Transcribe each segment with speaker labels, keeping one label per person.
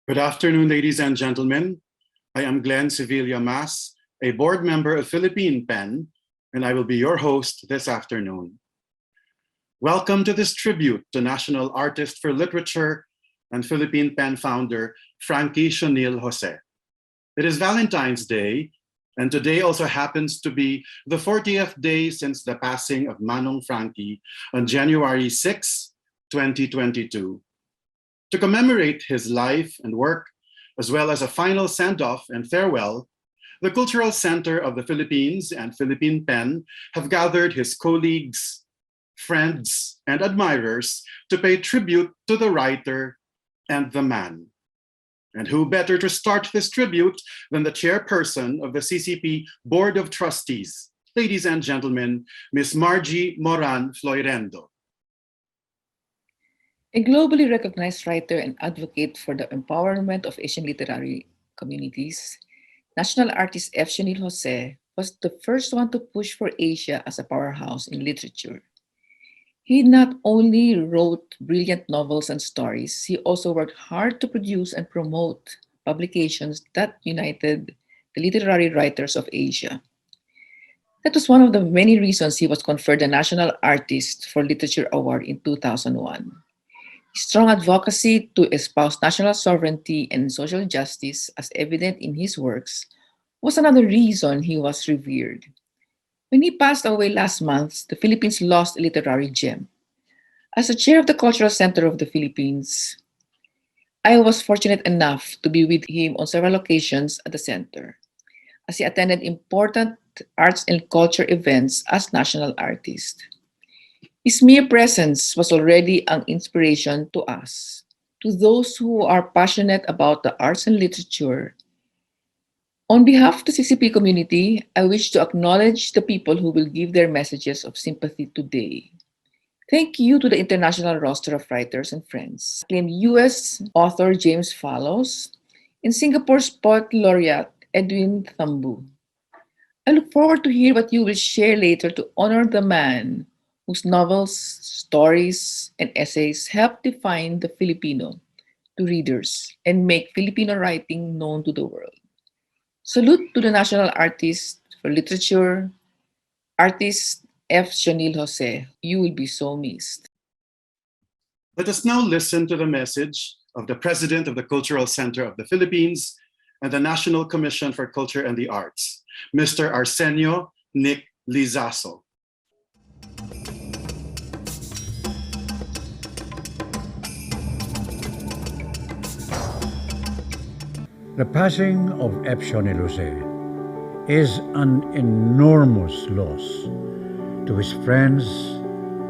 Speaker 1: Good afternoon, ladies and gentlemen. I am Glenn Sevilla Mas, a board member of Philippine PEN, and I will be your host this afternoon. Welcome to this tribute to National Artist for Literature and Philippine PEN founder Frankie Sionil Jose. It is Valentine's Day, and today also happens to be the 40th day since the passing of Manong Frankie on January 6, 2022. To commemorate his life and work, as well as a final send-off and farewell, the Cultural Center of the Philippines and Philippine PEN have gathered his colleagues, friends, and admirers to pay tribute to the writer and the man. And who better to start this tribute than the chairperson of the CCP Board of Trustees, ladies and gentlemen, Ms. Margie Moran Floirendo.
Speaker 2: A globally recognized writer and advocate for the empowerment of Asian literary communities, national artist F. Sionil Jose was the first one to push for Asia as a powerhouse in literature. He not only wrote brilliant novels and stories, he also worked hard to produce and promote publications that united the literary writers of Asia. That was one of the many reasons he was conferred the National Artist for Literature Award in 2001. His strong advocacy to espouse national sovereignty and social justice, as evident in his works, was another reason he was revered. When he passed away last month, the Philippines lost a literary gem. As the chair of the Cultural Center of the Philippines, I was fortunate enough to be with him on several occasions at the center, as he attended important arts and culture events as national artist. His mere presence was already an inspiration to us. To those who are passionate about the arts and literature, on behalf of the CCP community, I wish to acknowledge the people who will give their messages of sympathy today. Thank you to the international roster of writers and friends, acclaimed US author James Fallows, and Singapore's poet laureate Edwin Thamboo. I look forward to hear what you will share later to honor the man whose novels, stories, and essays help define the Filipino to readers and make Filipino writing known to the world. Salute to the National Artist for Literature, Artist F. Sionil Jose. You will be so missed.
Speaker 1: Let us now listen to the message of the President of the Cultural Center of the Philippines and the National Commission for Culture and the Arts, Mr. Arsenio Nick Lizaso.
Speaker 3: The passing of F. Sionil Jose is an enormous loss to his friends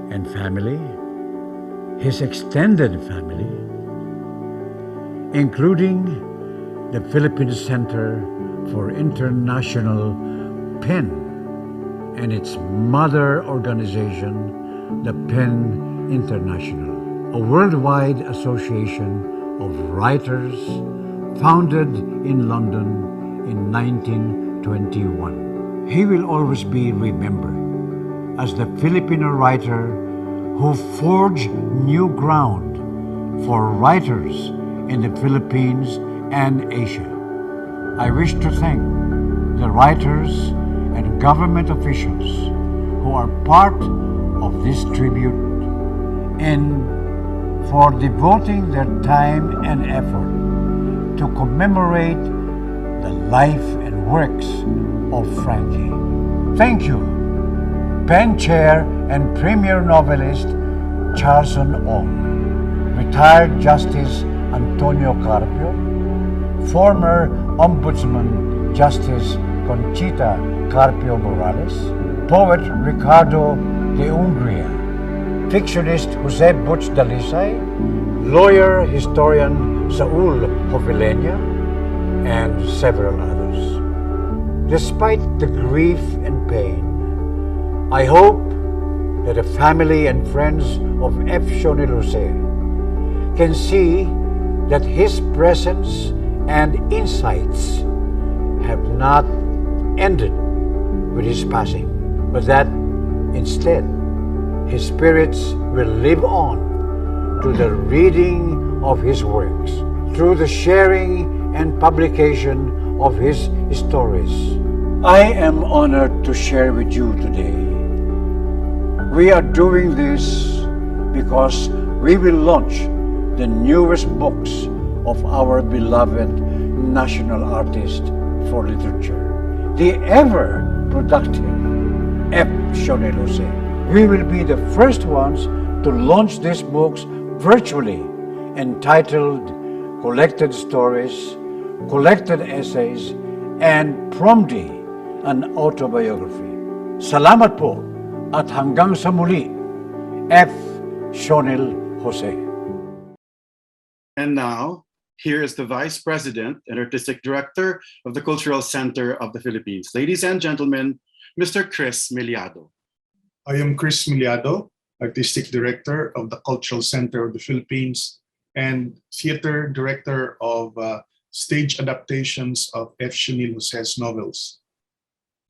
Speaker 3: and family, his extended family, including the Philippine Center for International PEN and its mother organization, the PEN International, a worldwide association of writers founded in London in 1921. He will always be remembered as the Filipino writer who forged new ground for writers in the Philippines and Asia. I wish to thank the writers and government officials who are part of this tribute and for devoting their time and effort to commemorate the life and works of Frankie. Thank you, PEN Chair and Premier Novelist Charleston Ong, Retired Justice Antonio Carpio, former Ombudsman Justice Conchita Carpio Morales, poet Ricardo de Ungria, fictionist Jose Butch Dalisay, lawyer historian Saul Hovillena, and several others. Despite the grief and pain, I hope that the family and friends of F. Sionil Jose can see that his presence and insights have not ended with his passing, but that instead his spirits will live on to the reading of his works through the sharing and publication of his stories. I am honored to share with you today. We are doing this because we will launch the newest books of our beloved national artist for literature, the ever-productive F. Sionil. We will be the first ones to launch these books virtually, entitled Collected Stories, Collected Essays, and Promdi, an Autobiography. Salamat po at hanggang sa muli, F. Sionil Jose.
Speaker 1: And now, here is the Vice President and Artistic Director of the Cultural Center of the Philippines. Ladies and gentlemen, Mr. Chris Miliado.
Speaker 4: I am Chris Miliado, Artistic Director of the Cultural Center of the Philippines and Theater Director of stage adaptations of F. Sionil Jose's novels.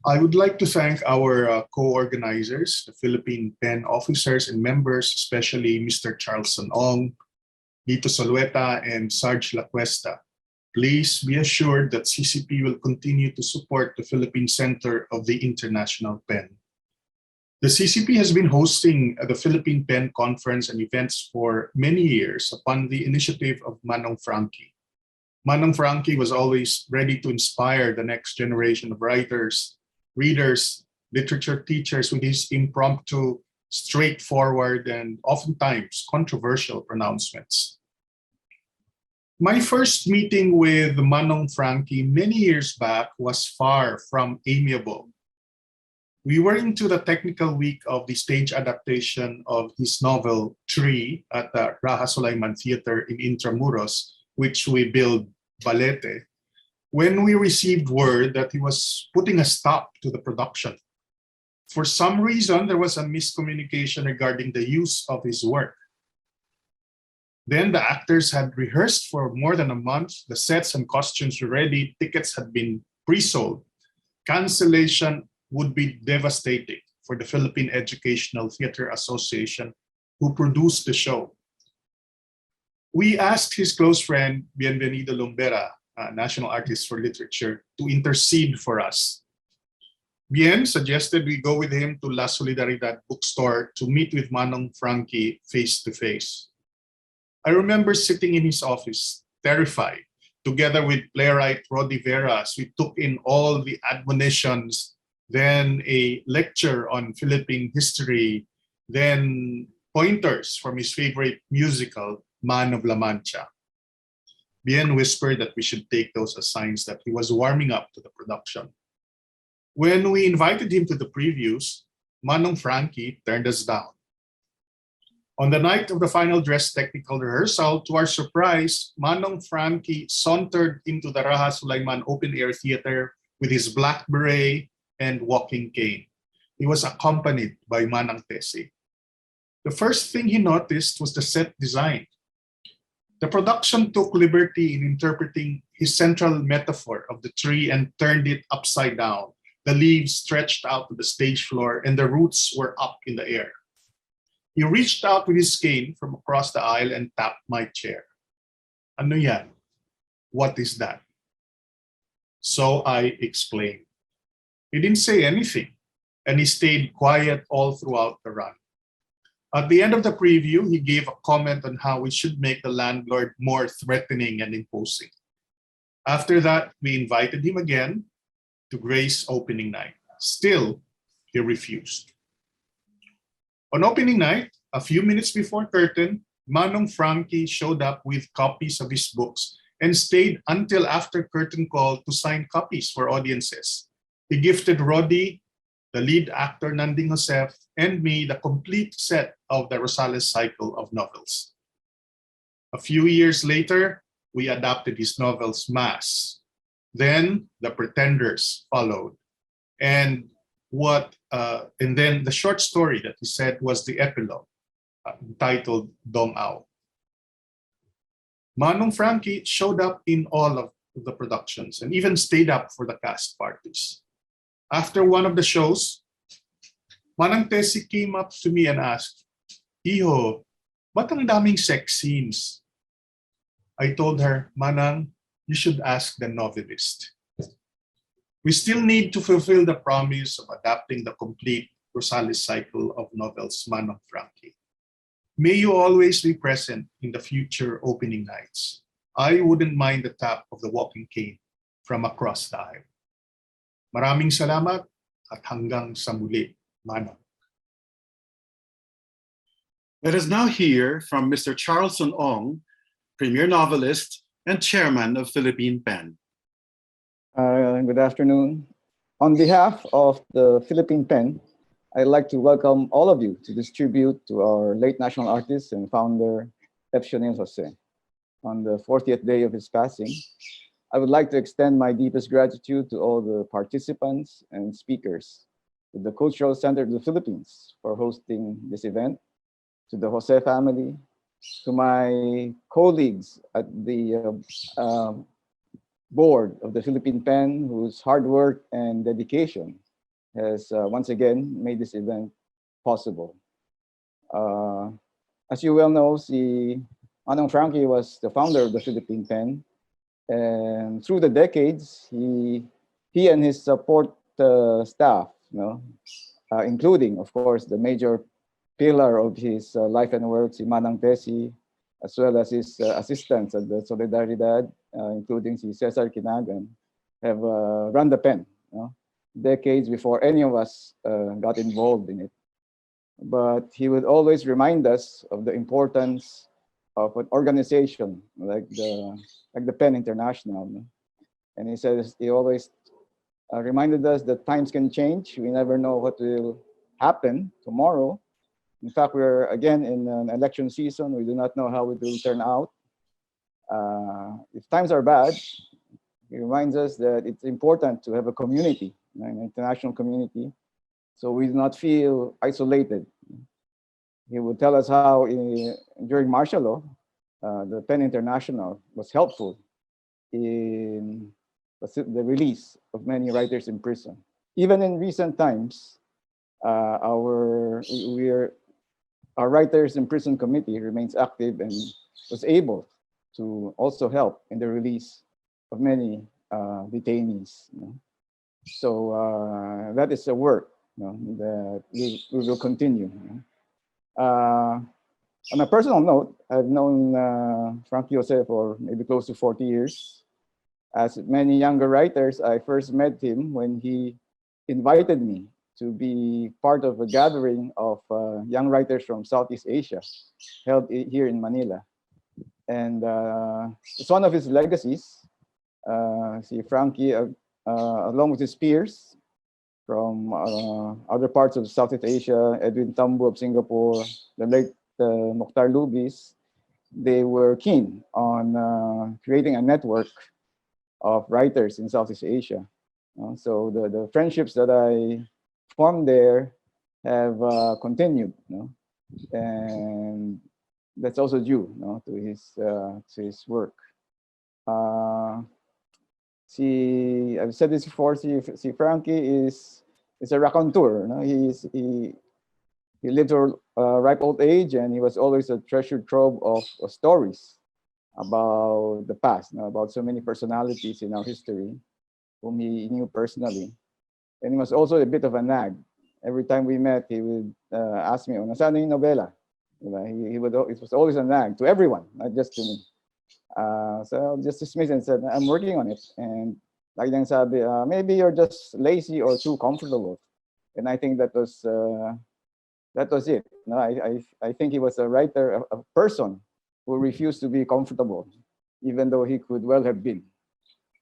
Speaker 4: I would like to thank our co-organizers, the Philippine PEN officers and members, especially Mr. Charleston Ong, Lito Solueta, and Sarge Lacuesta. Please be assured that CCP will continue to support the Philippine Center of the International PEN. The CCP has been hosting the Philippine PEN Conference and events for many years upon the initiative of Manong Frankie. Manong Frankie was always ready to inspire the next generation of writers, readers, literature teachers with his impromptu, straightforward, and oftentimes controversial pronouncements. My first meeting with Manong Frankie many years back was far from amiable. We were into the technical week of the stage adaptation of his novel Tree at the Raha Sulaiman Theater in Intramuros, which we billed Balete, when we received word that he was putting a stop to the production. For some reason, there was a miscommunication regarding the use of his work. Then the actors had rehearsed for more than a month, the sets and costumes were ready, tickets had been pre-sold. Cancellation would be devastating for the Philippine Educational Theater Association, who produced the show. We asked his close friend, Bienvenido Lumbera, a national artist for literature, to intercede for us. Bien suggested we go with him to La Solidaridad bookstore to meet with Manong Frankie face to face. I remember sitting in his office, terrified, together with playwright Rodi Vera, as we took in all the admonitions, then a lecture on Philippine history, then pointers from his favorite musical, Man of La Mancha. Bien whispered that we should take those as signs that he was warming up to the production. When we invited him to the previews, Manong Frankie turned us down. On the night of the final dress technical rehearsal, to our surprise, Manong Frankie sauntered into the Raha Sulaiman Open Air Theater with his black beret and walking cane. He was accompanied by Manang Tesi. The first thing he noticed was the set design. The production took liberty in interpreting his central metaphor of the tree and turned it upside down. The leaves stretched out to the stage floor and the roots were up in the air. He reached out with his cane from across the aisle and tapped my chair. Ano yan? What is that? So I explained. He didn't say anything, and he stayed quiet all throughout the run. At the end of the preview, he gave a comment on how we should make the landlord more threatening and imposing. After that, we invited him again to grace opening night. Still, he refused. On opening night, a few minutes before curtain, Manong Frankie showed up with copies of his books and stayed until after curtain call to sign copies for audiences. He gifted Rodi, the lead actor Nanding Josef, and me the complete set of the Rosales cycle of novels. A few years later, we adapted his novels Mass. Then The Pretenders followed. And then the short story that he said was the epilogue, entitled Dong Ao. Manong Frankie showed up in all of the productions and even stayed up for the cast parties. After one of the shows, Manang Tesi came up to me and asked, Iho, ba't ang daming sex scenes? I told her, Manang, you should ask the novelist. We still need to fulfill the promise of adapting the complete Rosales cycle of novels Manang Frankie. May you always be present in the future opening nights. I wouldn't mind the tap of the walking cane from across the aisle. Maraming salamat at hanggang sa muli, Manang.
Speaker 1: Let us now hear from Mr. Charleston Ong, premier novelist and chairman of Philippine PEN.
Speaker 5: Good afternoon. On behalf of the Philippine PEN, I'd like to welcome all of you to this tribute to our late national artist and founder, Sionil Jose. On the 40th day of his passing, I would like to extend my deepest gratitude to all the participants and speakers, to the Cultural Center of the Philippines for hosting this event, to the Jose family, to my colleagues at the board of the Philippine PEN, whose hard work and dedication has once again made this event possible. As you well know, si Manang Frankie was the founder of the Philippine PEN, and through the decades, he and his support staff, including, of course, the major pillar of his life and work, si Manang Tesi, as well as his assistants at the Solidaridad, including si Cesar Kinagan, have run the PEN, decades before any of us got involved in it. But he would always remind us of the importance of an organization like the PEN International. And he always reminded us that times can change. We never know what will happen tomorrow. In fact, we're again in an election season. We do not know how it will turn out. If times are bad, he reminds us that it's important to have a community, an international community, so we do not feel isolated. He would tell us how during martial law, the PEN International was helpful in the release of many writers in prison. Even in recent times, our Writers in Prison Committee remains active and was able to also help in the release of many detainees. So that is a work that we will continue. On a personal note, I've known Frankie Jose for maybe close to 40 years. As many younger writers, I first met him when he invited me to be part of a gathering of young writers from Southeast Asia held here in Manila. And it's one of his legacies. See Frankie, along with his peers from other parts of Southeast Asia, Edwin Tambo of Singapore, the late Mokhtar Lubis, they were keen on creating a network of writers in Southeast Asia. So the friendships that I formed there have continued, and that's also due to his work. I've said this before. See Frankie is a raconteur. He lived to a ripe old age, and he was always a treasured trove of stories about the past, about so many personalities in our history whom he knew personally. And he was also a bit of a nag. Every time we met, he would ask me, "Nasaan yung novela?" It was always a nag to everyone, not just to me. So I just dismissed and said, "I'm working on it." And like niyang sabi, maybe you're just lazy or too comfortable. And I think that was it. I think he was a writer, a person who refused to be comfortable, even though he could well have been.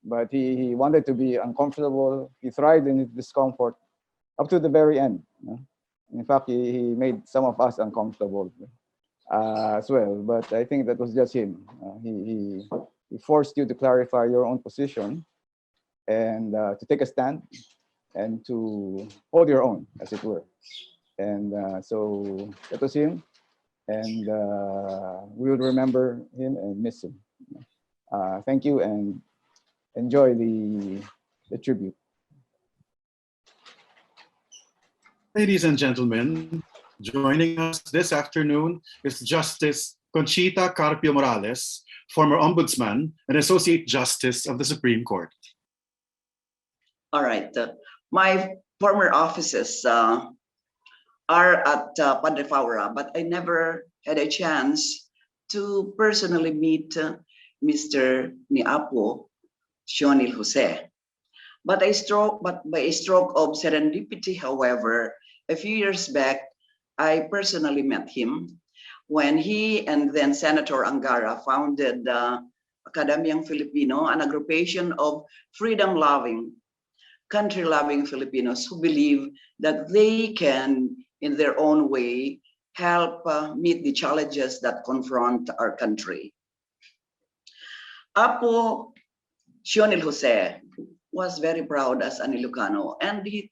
Speaker 5: But he wanted to be uncomfortable. He thrived in his discomfort up to the very end. In fact, he made some of us uncomfortable as well. But I think that was just him. He forced you to clarify your own position and to take a stand and to hold your own, as it were. And so that was him. And we will remember him and miss him. Thank you, and enjoy the tribute.
Speaker 1: Ladies and gentlemen, joining us this afternoon is Justice Conchita Carpio Morales, former Ombudsman and Associate Justice of the Supreme Court.
Speaker 6: All right. My former offices are at Padre Faura, but I never had a chance to personally meet Mr. Niapo Sionil Jose. But by a stroke of serendipity, however, a few years back, I personally met him when he and then Senator Angara founded Academiang Filipino, an aggregation of freedom-loving, country-loving Filipinos who believe that they can, in their own way, help meet the challenges that confront our country. Apo Sionil Jose was very proud as an Ilocano, and he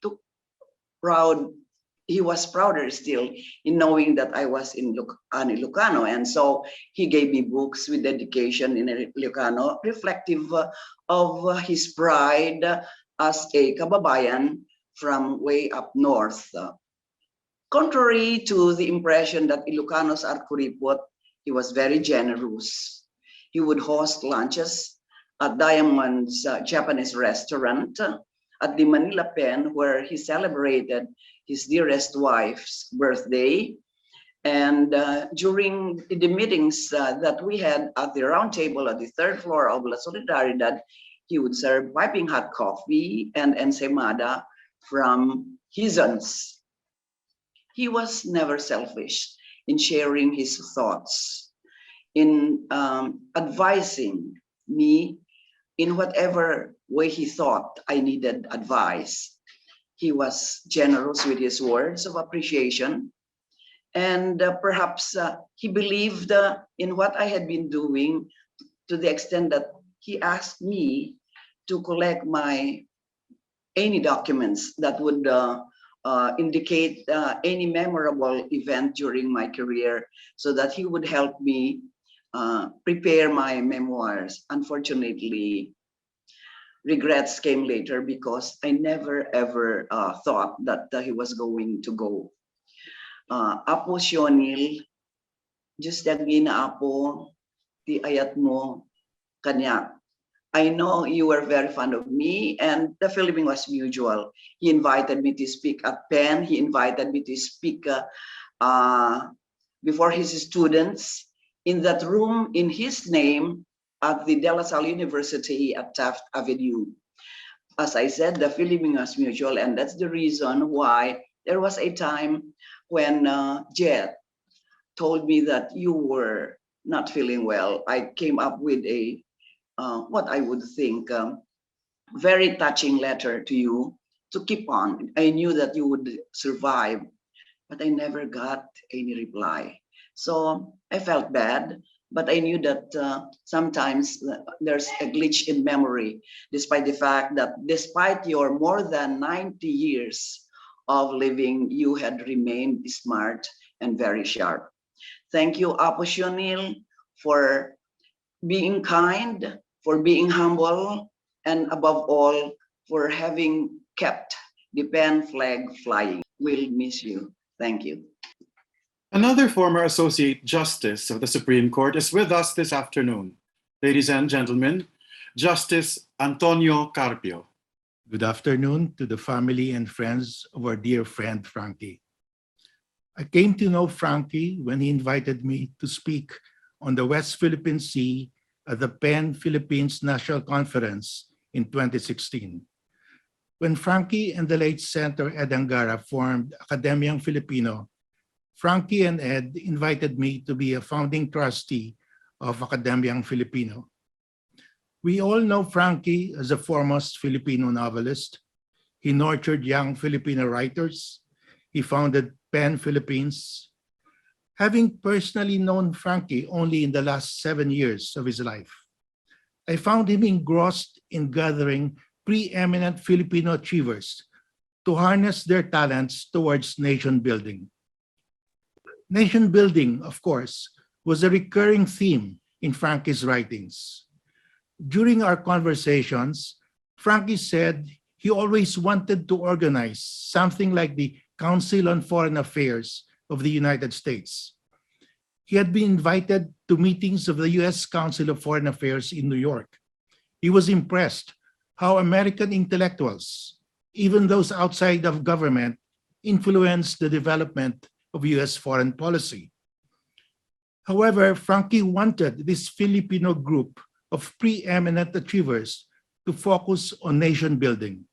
Speaker 6: was prouder still in knowing that I was an Ilocano, and so he gave me books with dedication in Ilocano, reflective of his pride as a kababayan from way up north. Contrary to the impression that Ilocanos are kuripot, he was very generous. He would host lunches at Diamond's Japanese restaurant, at the Manila Pen, where he celebrated his dearest wife's birthday. And during the meetings that we had at the round table at the third floor of La Solidaridad, he would serve piping hot coffee and ensaymada from Hisons. He was never selfish in sharing his thoughts, in advising me in whatever way he thought I needed advice. He was generous with his words of appreciation, and perhaps he believed in what I had been doing, to the extent that he asked me to collect any documents that would indicate any memorable event during my career, so that he would help me prepare my memoirs. Unfortunately, regrets came later because I never ever thought that he was going to go. Apo Sionil, just na apo, ti ayat mo kanya. I know you were very fond of me, and the filming was mutual. He invited me to speak at PEN. He invited me to speak before his students in that room in his name at the De La Salle University at Taft Avenue. As I said, the filming was mutual, and that's the reason why there was a time when Jet told me that you were not feeling well. I came up with a what I would think very touching letter to you to keep on. I knew that you would survive, but I never got any reply. So I felt bad, but I knew that sometimes there's a glitch in memory, despite the fact that despite your more than 90 years of living, you had remained smart and very sharp. Thank you, Apo Sionil, for being kind, for being humble, and above all, for having kept the PEN flag flying. We'll miss you. Thank you.
Speaker 1: Another former Associate Justice of the Supreme Court is with us this afternoon. Ladies and gentlemen, Justice Antonio Carpio.
Speaker 7: Good afternoon to the family and friends of our dear friend Frankie. I came to know Frankie when he invited me to speak on the West Philippine Sea at the PEN Philippines National Conference in 2016. When Frankie and the late Senator Ed Angara formed Academiang Filipino, Frankie and Ed invited me to be a founding trustee of Academiang Filipino. We all know Frankie as a foremost Filipino novelist. He nurtured young Filipino writers. He founded PEN Philippines. Having personally known Frankie only in the last 7 years of his life, I found him engrossed in gathering preeminent Filipino achievers to harness their talents towards nation building. Nation building, of course, was a recurring theme in Frankie's writings. During our conversations, Frankie said he always wanted to organize something like the Council on Foreign Affairs of the United States. He had been invited to meetings of the U.S. Council of Foreign Affairs in New York. He was impressed how American intellectuals, even those outside of government, influenced the development of U.S. foreign policy. However, Frankie wanted this Filipino group of preeminent achievers to focus on nation building.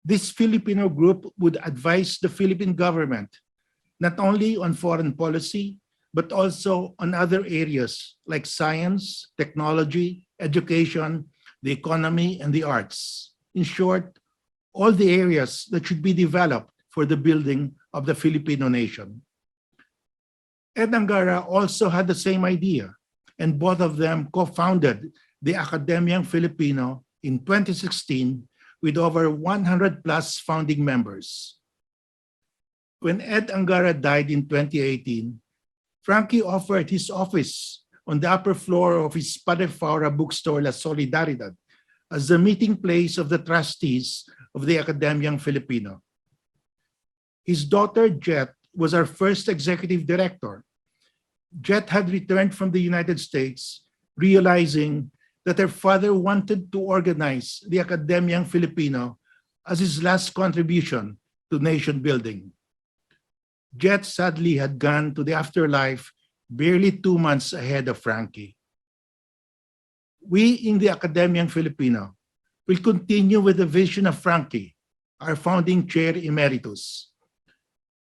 Speaker 7: This Filipino group would advise the Philippine government not only on foreign policy, but also on other areas like science, technology, education, the economy, and the arts. In short, all the areas that should be developed for the building of the Filipino nation. Ed Angara also had the same idea, and both of them co-founded the Academiang Filipino in 2016 with over 100 plus founding members. When Ed Angara died in 2018, Frankie offered his office on the upper floor of his Padre Faura bookstore La Solidaridad as the meeting place of the trustees of the Academiang Filipino. His daughter, Jet, was our first executive director. Jet had returned from the United States, realizing that her father wanted to organize the Academiang Filipino as his last contribution to nation building. Jet sadly had gone to the afterlife barely 2 months ahead of Frankie. We in the Academiang Filipino will continue with the vision of Frankie, our founding chair emeritus.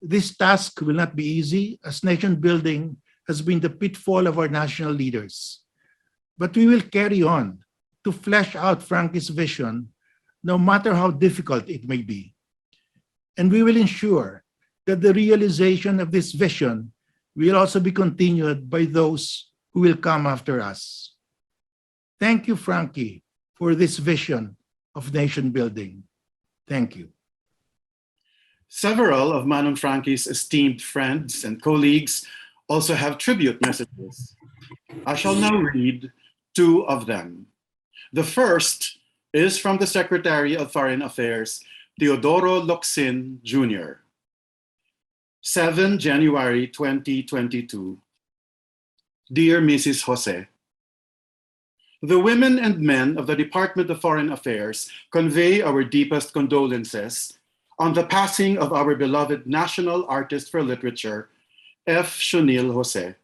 Speaker 7: This task will not be easy, as nation building has been the pitfall of our national leaders. But we will carry on to flesh out Frankie's vision, no matter how difficult it may be. And we will ensure that the realization of this vision will also be continued by those who will come after us. Thank you, Frankie, for this vision of nation building. Thank you.
Speaker 1: Several of Manong Frankie's esteemed friends and colleagues also have tribute messages. I shall now read 2 of them. The first is from the Secretary of Foreign Affairs, Teodoro Locsin Jr. 7 January 2022. Dear Mrs. Jose, the women and men of the Department of Foreign Affairs convey our deepest condolences on the passing of our beloved national artist for literature, F. Sionil Jose.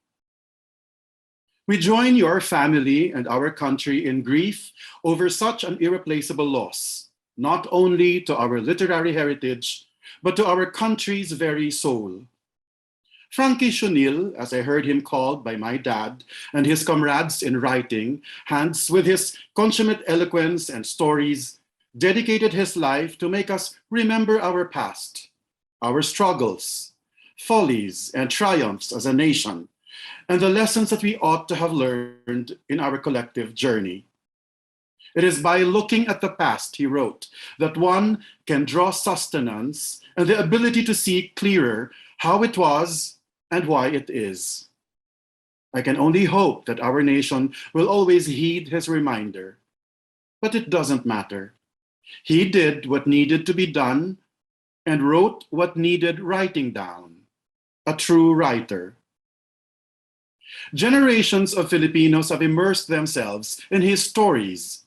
Speaker 1: We join your family and our country in grief over such an irreplaceable loss, not only to our literary heritage, but to our country's very soul. Frankie Sionil, as I heard him called by my dad and his comrades in writing, Hans, with his consummate eloquence and stories, dedicated his life to make us remember our past, our struggles, follies, and triumphs as a nation, and the lessons that we ought to have learned in our collective journey. It is by looking at the past, he wrote, that one can draw sustenance and the ability to see clearer how it was and why it is. I can only hope that our nation will always heed his reminder. But it doesn't matter. He did what needed to be done and wrote what needed writing down. A true writer. Generations of Filipinos have immersed themselves in his stories,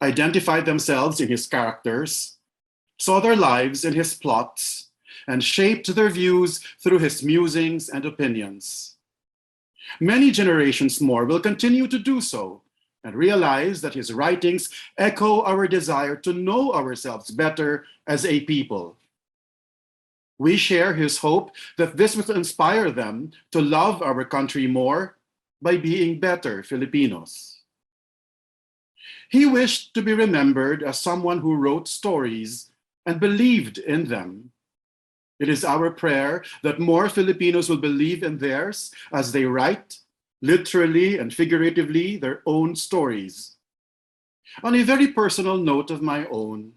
Speaker 1: identified themselves in his characters, saw their lives in his plots, and shaped their views through his musings and opinions. Many generations more will continue to do so and realize that his writings echo our desire to know ourselves better as a people. We share his hope that this will inspire them to love our country more by being better Filipinos. He wished to be remembered as someone who wrote stories and believed in them. It is our prayer that more Filipinos will believe in theirs as they write, literally and figuratively, their own stories. On a very personal note of my own,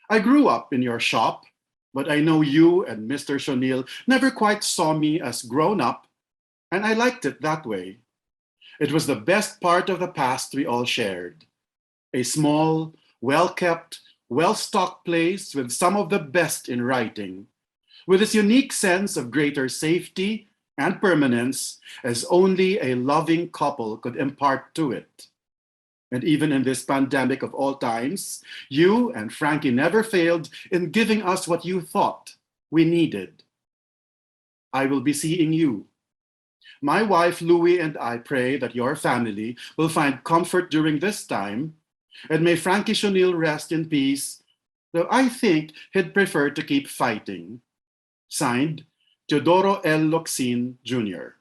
Speaker 1: I grew up in your shop, but I know you and Mr. Sionil never quite saw me as grown up, and I liked it that way. It was the best part of the past we all shared. A small, well-kept, well-stocked place with some of the best in writing, with its unique sense of greater safety and permanence as only a loving couple could impart to it. And even in this pandemic of all times, you and Frankie never failed in giving us what you thought we needed. I will be seeing you. My wife, Louie, and I pray that your family will find comfort during this time, and may Frankie Sionil rest in peace, though I think he'd prefer to keep fighting. Signed, Teodoro L. Locsin, Jr.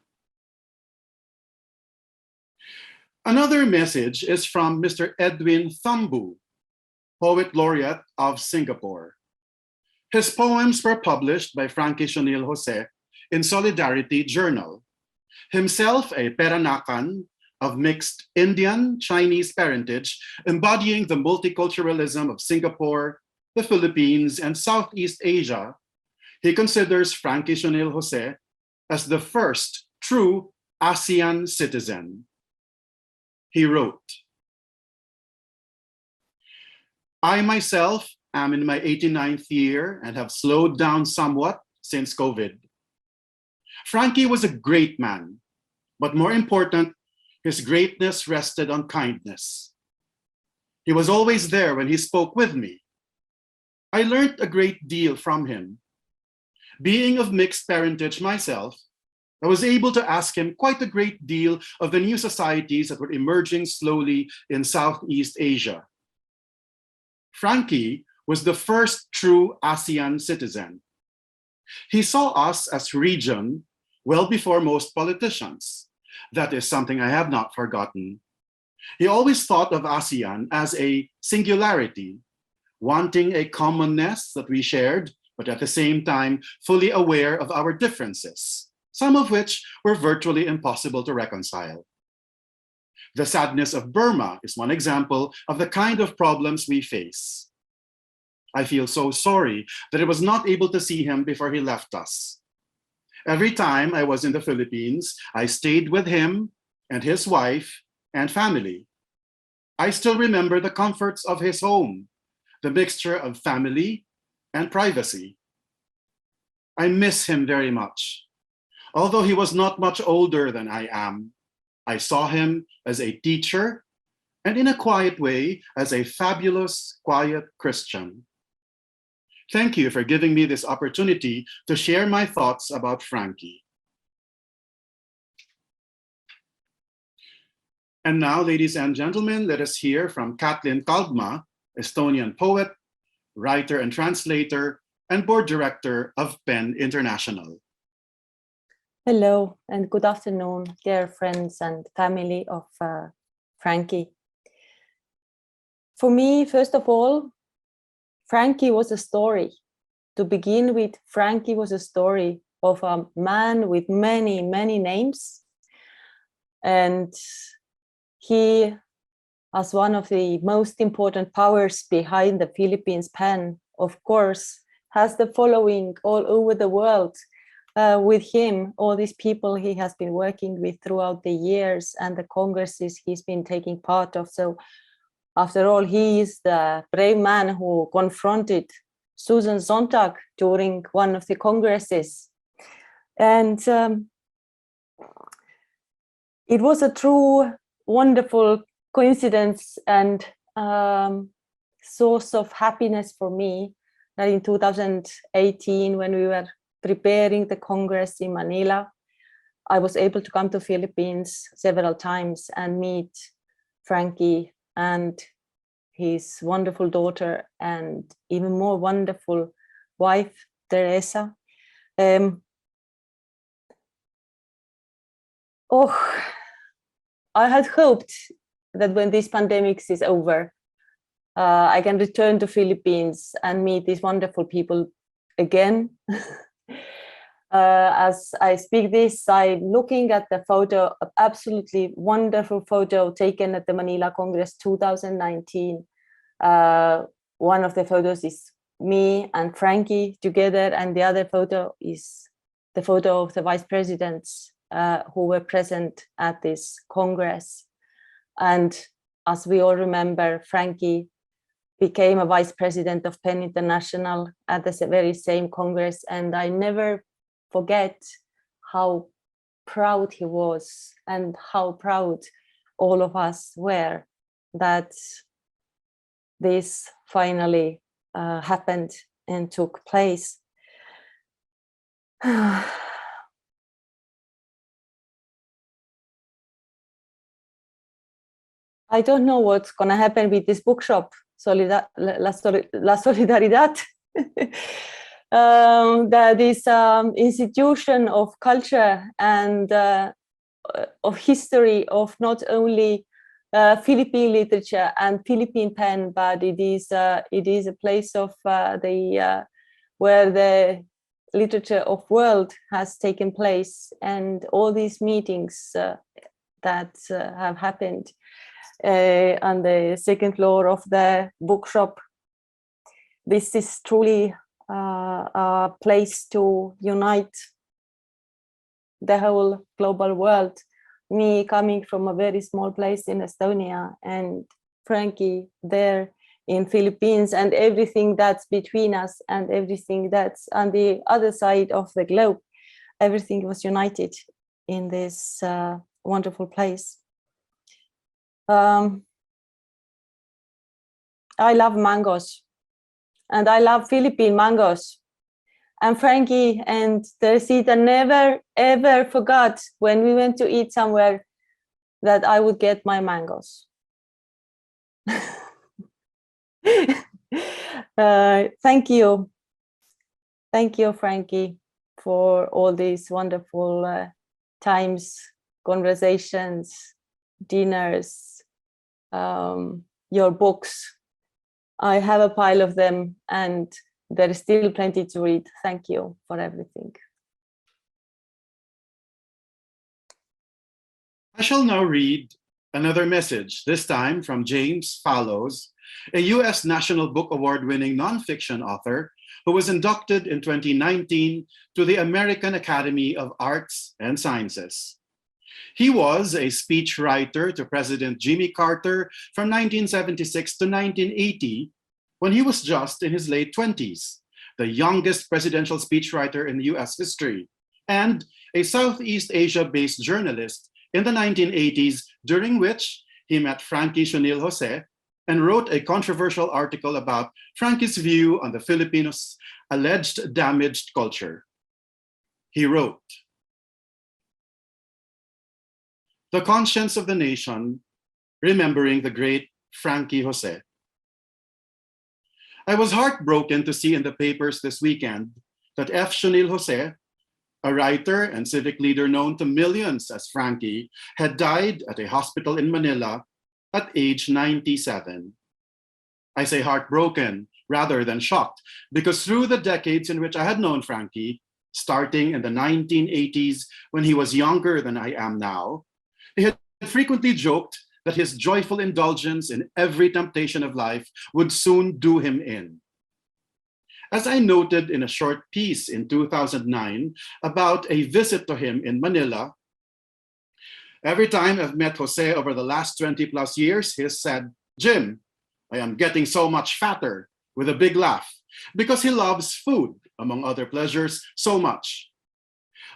Speaker 1: Another message is from Mr. Edwin Thambu, Poet Laureate of Singapore. His poems were published by Frankie Sionil Jose in Solidarity Journal. Himself a Peranakan of mixed Indian-Chinese parentage, embodying the multiculturalism of Singapore, the Philippines, and Southeast Asia, he considers Frankie Sionil Jose as the first true ASEAN citizen. He wrote, I myself am in my 89th year and have slowed down somewhat since COVID. Frankie was a great man, but more important, his greatness rested on kindness. He was always there when he spoke with me. I learned a great deal from him. Being of mixed parentage myself, I was able to ask him quite a great deal of the new societies that were emerging slowly in Southeast Asia. Frankie was the first true ASEAN citizen. He saw us as region well before most politicians. That is something I have not forgotten. He always thought of ASEAN as a singularity, wanting a commonness that we shared, but at the same time fully aware of our differences, some of which were virtually impossible to reconcile. The sadness of Burma is one example of the kind of problems we face. I feel so sorry that I was not able to see him before he left us. Every time I was in the Philippines, I stayed with him and his wife and family. I still remember the comforts of his home, the mixture of family and privacy. I miss him very much. Although he was not much older than I am, I saw him as a teacher and in a quiet way as a fabulous, quiet Christian. Thank you for giving me this opportunity to share my thoughts about Frankie. And now, ladies and gentlemen, let us hear from Katlin Kalgma, Estonian poet, writer and translator, and board director of PEN International.
Speaker 8: Hello and good afternoon, dear friends and family of Frankie. For me, first of all, Frankie was a story. To begin with, Frankie was a story of a man with many, many names. And he, as one of the most important powers behind the Philippines PEN, of course, has the following all over the world. With him, all these people he has been working with throughout the years and the congresses he's been taking part of. So after all, he is the brave man who confronted Susan Sontag during one of the congresses. And it was a true, wonderful coincidence and source of happiness for me that in 2018, when we were preparing the Congress in Manila, I was able to come to Philippines several times and meet Frankie and his wonderful daughter and even more wonderful wife, Teresa. I had hoped that when this pandemic is over, I can return to Philippines and meet these wonderful people again. As I speak this, I'm looking at the photo, absolutely wonderful photo taken at the Manila Congress 2019. One of the photos is me and Frankie together, and the other photo is the photo of the vice presidents who were present at this Congress. And as we all remember, Frankie became a vice president of PEN International at the very same Congress, and I never forget how proud he was and how proud all of us were that this finally happened and took place. I don't know what's going to happen with this bookshop, La Solidaridad. That is institution of culture and of history of not only Philippine literature and Philippine pen, but it is a place of where the literature of world has taken place, and all these meetings that have happened on the second floor of the bookshop. This is truly a place to unite the whole global world. Me coming from a very small place in Estonia, and Frankie there in Philippines, and everything that's between us and everything that's on the other side of the globe, everything was united in this wonderful place. I love mangoes, and I love Philippine mangoes. And Frankie and Teresita never ever forgot when we went to eat somewhere that I would get my mangoes. Thank you, Frankie, for all these wonderful times, conversations, dinners, your books. I have a pile of them, and there is still plenty to read. Thank you for everything.
Speaker 1: I shall now read another message, this time from James Fallows, a US National Book Award-winning nonfiction author who was inducted in 2019 to the American Academy of Arts and Sciences. He was a speechwriter to President Jimmy Carter from 1976 to 1980, when he was just in his late 20s, the youngest presidential speechwriter in US history, and a Southeast Asia-based journalist in the 1980s, during which he met Frankie Sionil Jose and wrote a controversial article about Frankie's view on the Filipinos' alleged damaged culture. He wrote, "The conscience of the nation, remembering the great Frankie Jose. I was heartbroken to see in the papers this weekend that F. Sionil Jose, a writer and civic leader known to millions as Frankie, had died at a hospital in Manila at age 97. I say heartbroken rather than shocked, because through the decades in which I had known Frankie, starting in the 1980s when he was younger than I am now, he had frequently joked that his joyful indulgence in every temptation of life would soon do him in. As I noted in a short piece in 2009 about a visit to him in Manila, every time I've met Jose over the last 20 plus years, he has said, 'Jim, I am getting so much fatter,' with a big laugh, because he loves food, among other pleasures, so much.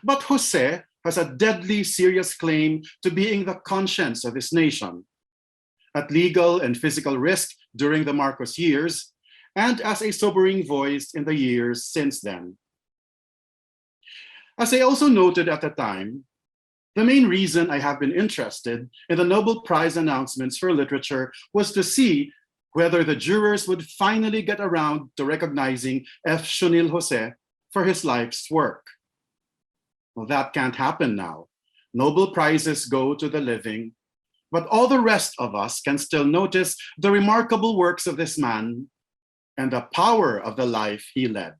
Speaker 1: But Jose has a deadly serious claim to being the conscience of his nation, at legal and physical risk during the Marcos years, and as a sobering voice in the years since then. As I also noted at the time, the main reason I have been interested in the Nobel Prize announcements for literature was to see whether the jurors would finally get around to recognizing F. Sionil Jose for his life's work. Well, that can't happen now. Nobel Prizes go to the living, but all the rest of us can still notice the remarkable works of this man and the power of the life he led.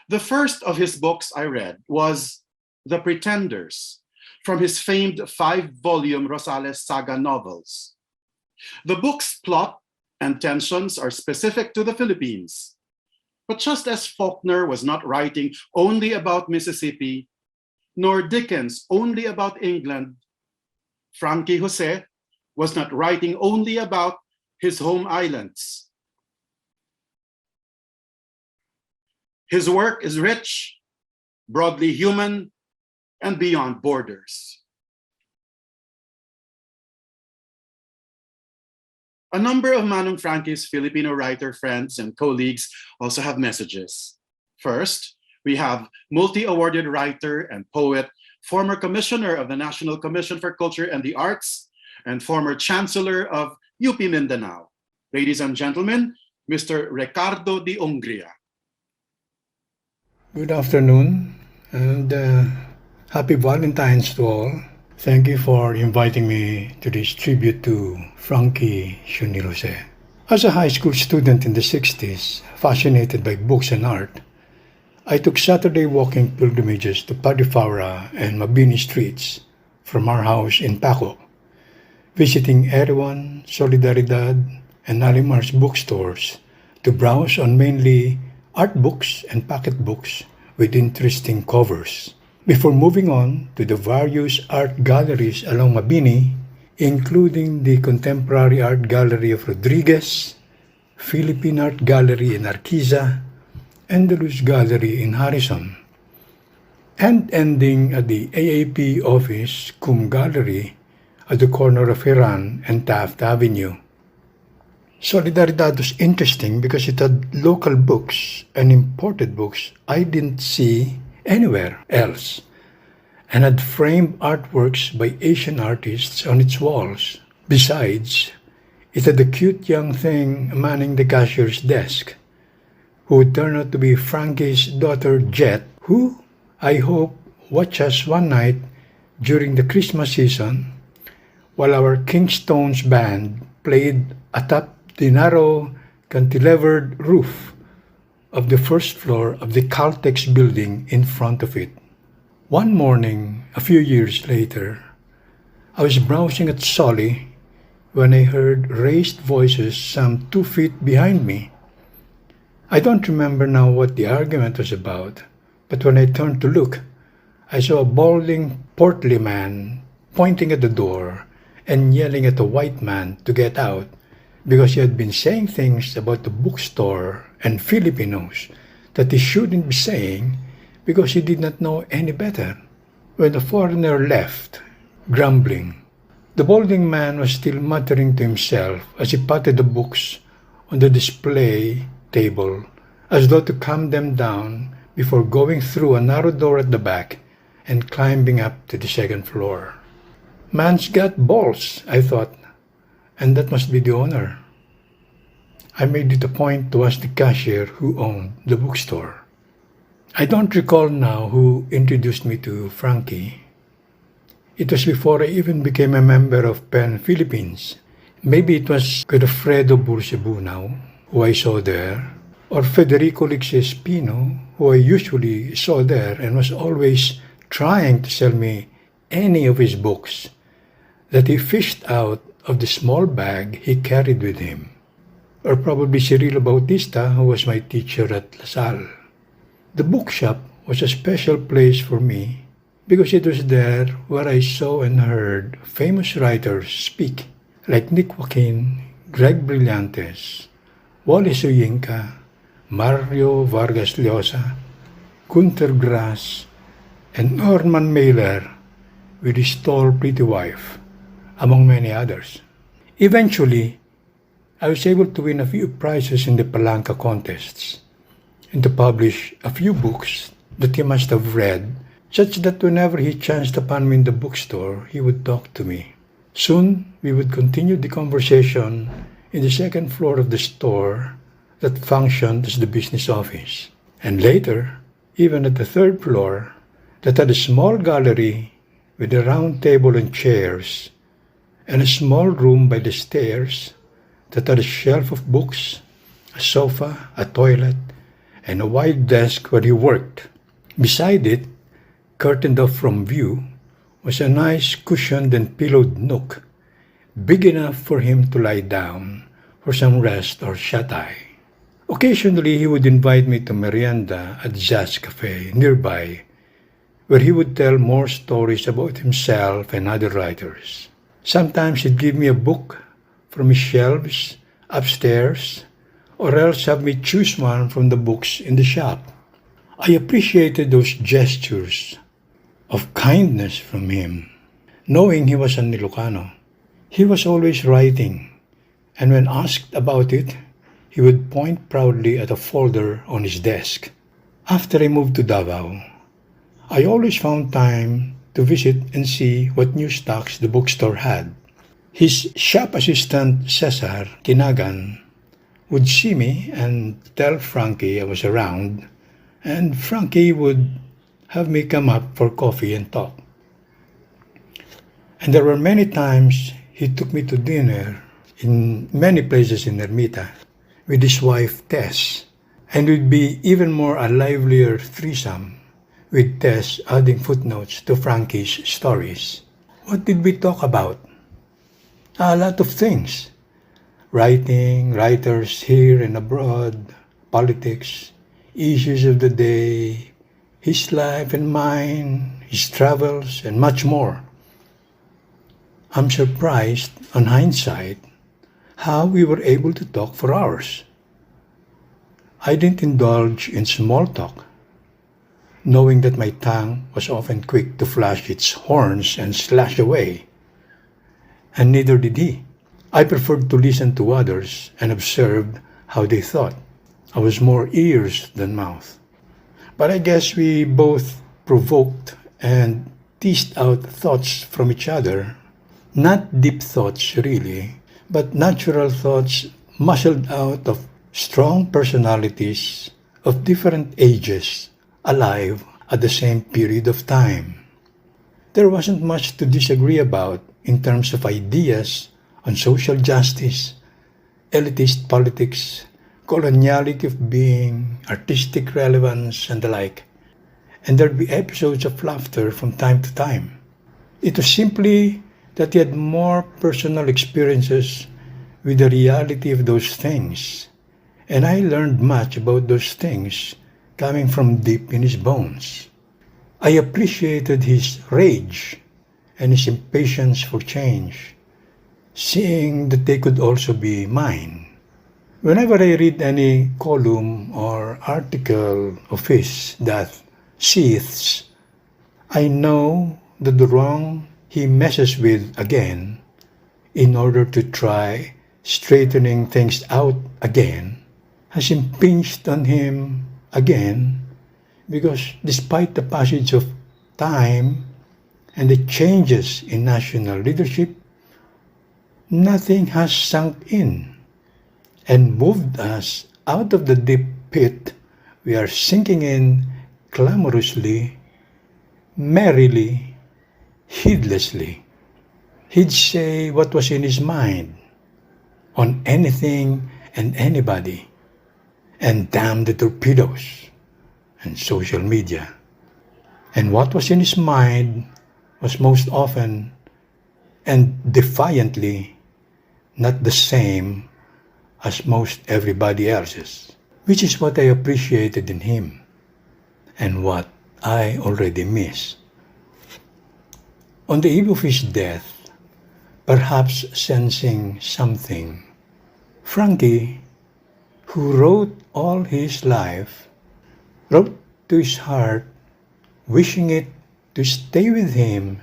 Speaker 1: The first of his books I read was The Pretenders, from his famed 5-volume Rosales Saga novels. The book's plot and tensions are specific to the Philippines. But just as Faulkner was not writing only about Mississippi, nor Dickens only about England, Frankie Jose was not writing only about his home islands. His work is rich, broadly human, and beyond borders. A number of Manong Frankie's Filipino writer friends and colleagues also have messages. First, we have multi-awarded writer and poet, former commissioner of the National Commission for Culture and the Arts, and former chancellor of UP Mindanao. Ladies and gentlemen, Mr. Ricardo de Ungria.
Speaker 9: Good afternoon and happy Valentine's to all. Thank you for inviting me to this tribute to Frankie Sionil Jose. As a high school student in the 60s, fascinated by books and art, I took Saturday walking pilgrimages to Padifara and Mabini streets from our house in Paco, visiting Erewhon, Solidaridad, and Alimar's bookstores to browse on mainly art books and pocket books with interesting covers, before moving on to the various art galleries along Mabini, including the Contemporary Art Gallery of Rodriguez, Philippine Art Gallery in Arquiza, and the Luz Gallery in Harrison, and ending at the AAP office cum gallery at the corner of Hiran and Taft Avenue. Solidaridad was interesting because it had local books and imported books I didn't see anywhere else, and had framed artworks by Asian artists on its walls. Besides, it had a cute young thing manning the cashier's desk, who would turn out to be Frankie's daughter Jet, who, I hope, watched us one night during the Christmas season while our Kingstones band played atop the narrow cantilevered roof of the first floor of the Caltex building in front of it. One morning, a few years later, I was browsing at Soli when I heard raised voices some 2 feet behind me. I don't remember now what the argument was about, but when I turned to look, I saw a balding, portly man pointing at the door and yelling at a white man to get out because he had been saying things about the bookstore and Filipinos that he shouldn't be saying because he did not know any better. When the foreigner left, grumbling, the balding man was still muttering to himself as he patted the books on the display table as though to calm them down before going through a narrow door at the back and climbing up to the second floor. Man's got balls, I thought, and that must be the owner. I made it a point to ask the cashier who owned the bookstore. I don't recall now who introduced me to Frankie. It was before I even became a member of PEN Philippines. Maybe it was Godofredo Bursebunao, who I saw there, or Federico Lixespino, who I usually saw there and was always trying to sell me any of his books that he fished out of the small bag he carried with him. Or probably Cirilo Bautista, who was my teacher at La Salle. The bookshop was a special place for me because it was there where I saw and heard famous writers speak, like Nick Joaquin, Greg Brillantes, Wally Soyinka, Mario Vargas Llosa, Gunter Grass, and Norman Mailer with his tall, pretty wife, among many others. Eventually, I was able to win a few prizes in the Palanca contests and to publish a few books that he must have read, such that whenever he chanced upon me in the bookstore, he would talk to me. Soon, we would continue the conversation in the second floor of the store that functioned as the business office, and later, even at the third floor, that had a small gallery with a round table and chairs, and a small room by the stairs that had a shelf of books, a sofa, a toilet, and a wide desk where he worked. Beside it, curtained off from view, was a nice cushioned and pillowed nook, big enough for him to lie down for some rest or shut-eye. Occasionally, he would invite me to merienda at Zaz Cafe nearby, where he would tell more stories about himself and other writers. Sometimes he'd give me a book from his shelves upstairs, or else have me choose one from the books in the shop. I appreciated those gestures of kindness from him, knowing he was an Ilocano. He was always writing, and when asked about it, he would point proudly at a folder on his desk. After I moved to Davao, I always found time to visit and see what new stocks the bookstore had. His shop assistant, Cesar Kinagan, would see me and tell Frankie I was around, and Frankie would have me come up for coffee and talk. And there were many times he took me to dinner in many places in Ermita with his wife Tess, and it would be even more a livelier threesome with Tess adding footnotes to Frankie's stories. What did we talk about? A lot of things. Writing, writers here and abroad, politics, issues of the day, his life and mine, his travels, and much more. I'm surprised, on hindsight, how we were able to talk for hours. I didn't indulge in small talk, knowing that my tongue was often quick to flash its horns and slash away, and neither did he. I preferred to listen to others and observed how they thought. I was more ears than mouth. But I guess we both provoked and teased out thoughts from each other. Not deep thoughts, really, but natural thoughts muscled out of strong personalities of different ages, alive at the same period of time. There wasn't much to disagree about in terms of ideas on social justice, elitist politics, coloniality of being, artistic relevance, and the like. And there'd be episodes of laughter from time to time. It was simply that he had more personal experiences with the reality of those things, and I learned much about those things coming from deep in his bones. I appreciated his rage and his impatience for change, seeing that they could also be mine. Whenever I read any column or article of his that seethes, I know that the wrong he messes with again in order to try straightening things out again has impinged on him again, because despite the passage of time and the changes in national leadership, nothing has sunk in and moved us out of the deep pit we are sinking in clamorously, merrily, heedlessly. He'd say what was in his mind on anything and anybody, and damn the torpedoes and social media. And what was in his mind was most often and defiantly not the same as most everybody else's, which is what I appreciated in him and what I already miss. On the eve of his death, perhaps sensing something, Frankie, who wrote all his life, wrote to his heart, wishing it to stay with him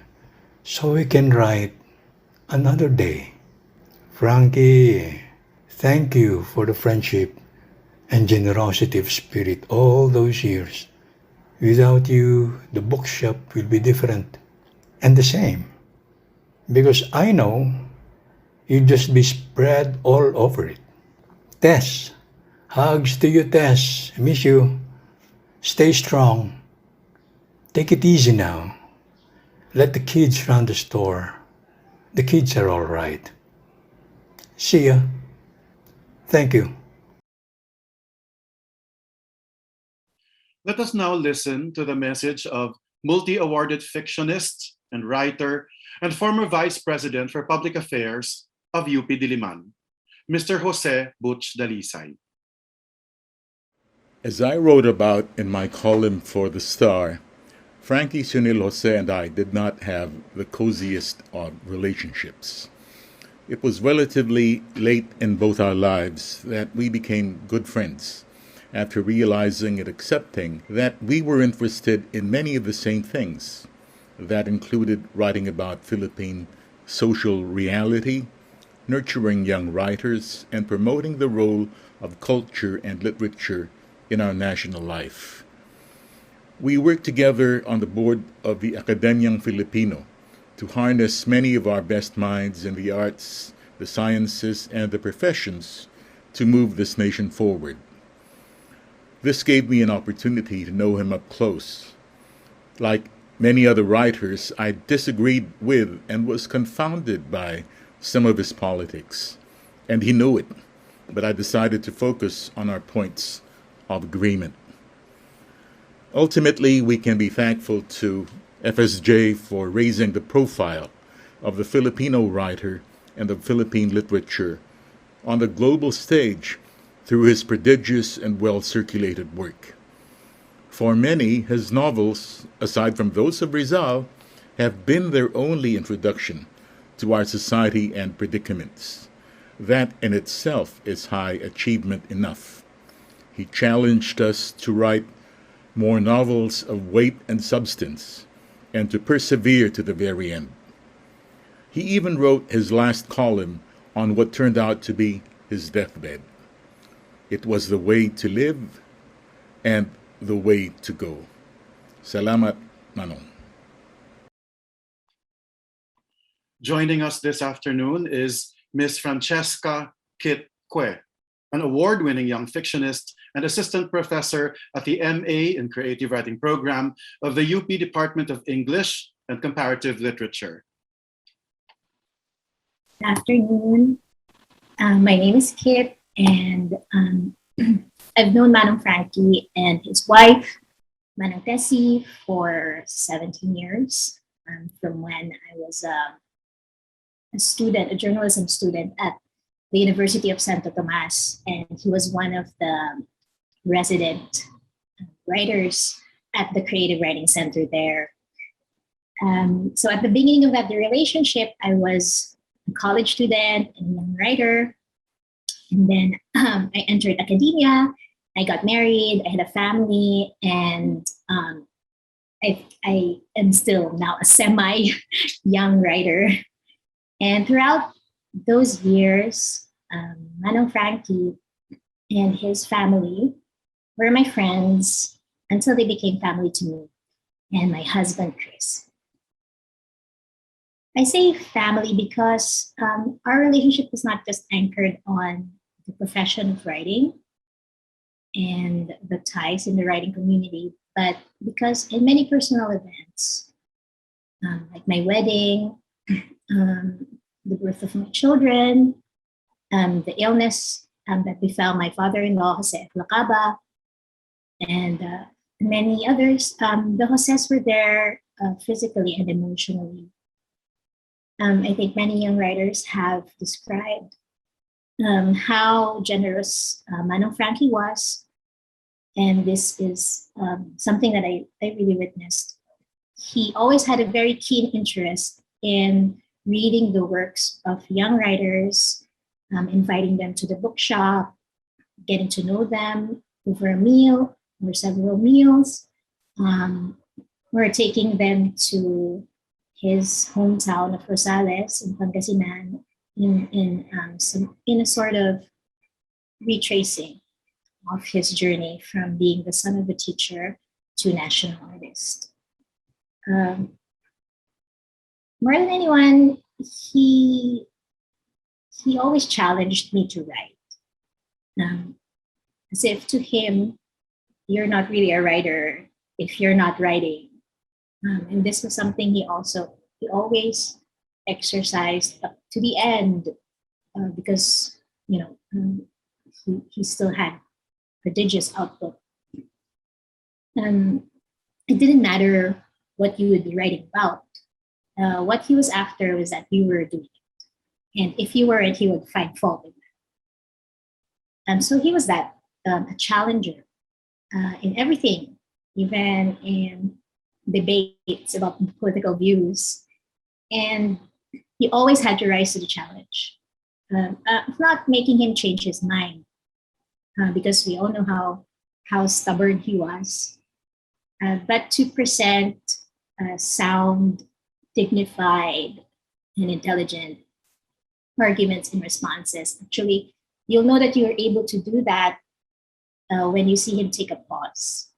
Speaker 9: so he can write another day. Frankie, thank you for the friendship and generosity of spirit all those years. Without you, the bookshop will be different and the same, because I know you'd just be spread all over it. Tess, hugs to you, Tess. I miss you. Stay strong. Take it easy now. Let the kids run the store. The kids are all right. See ya. Thank you.
Speaker 1: Let us now listen to the message of multi-awarded fictionist and writer and former Vice President for Public Affairs of UP Diliman, Mr. Jose Butch Dalisay.
Speaker 10: As I wrote about in my column for The Star, Frankie, Sionil, Jose, and I did not have the coziest of relationships. It was relatively late in both our lives that we became good friends, after realizing and accepting that we were interested in many of the same things, that included writing about Philippine social reality, nurturing young writers, and promoting the role of culture and literature in our national life. We worked together on the board of the Academiang Filipino to harness many of our best minds in the arts, the sciences, and the professions to move this nation forward. This gave me an opportunity to know him up close. Like many other writers, I disagreed with and was confounded by some of his politics, and he knew it, but I decided to focus on our points of agreement. Ultimately, we can be thankful to FSJ for raising the profile of the Filipino writer and of Philippine literature on the global stage through his prodigious and well-circulated work. For many, his novels, aside from those of Rizal, have been their only introduction to our society and predicaments. That in itself is high achievement enough. He challenged us to write more novels of weight and substance, and to persevere to the very end. He even wrote his last column on what turned out to be his deathbed. It was the way to live and the way to go. Salamat, Manong.
Speaker 1: Joining us this afternoon is Ms. Francesca Kit Kwe, an award-winning young fictionist and assistant professor at the MA in Creative Writing program of the UP Department of English and Comparative Literature.
Speaker 11: Good afternoon. My name is Kit, and I've known Manong Frankie and his wife, Manong Tessie, for 17 years, from when I was a student, a journalism student at the University of Santo Tomas, and he was one of the resident writers at the Creative Writing Center there. So at the beginning of that relationship, I was a college student and young writer. And then I entered academia, I got married, I had a family, and I am still now a semi-young writer. And throughout those years, Manong Frankie and his family were my friends until they became family to me and my husband, Chris. I say family because our relationship was not just anchored on the profession of writing and the ties in the writing community, but because in many personal events, like my wedding, the birth of my children, the illness that befell my father-in-law, Jose Lacaba, and many others, the Joses were there physically and emotionally. I think many young writers have described how generous Manong Frankie was, and this is something that I really witnessed. He always had a very keen interest in reading the works of young writers, inviting them to the bookshop, getting to know them over a meal or several meals, or taking them to his hometown of Rosales in Pangasinan in a sort of retracing of his journey from being the son of a teacher to national artist. More than anyone, he always challenged me to write. As if to him, you're not really a writer if you're not writing. And this was something he always exercised up to the end, because he still had prodigious output. It didn't matter what you would be writing about. What he was after was that you were doing it, and if you weren't, he would find fault in that. And so he was that a challenger in everything, even in debates about political views, and he always had to rise to the challenge, not making him change his mind, because we all know how stubborn he was, but to present sound, dignified, and intelligent arguments and responses. Actually, you'll know that you're able to do that when you see him take a pause.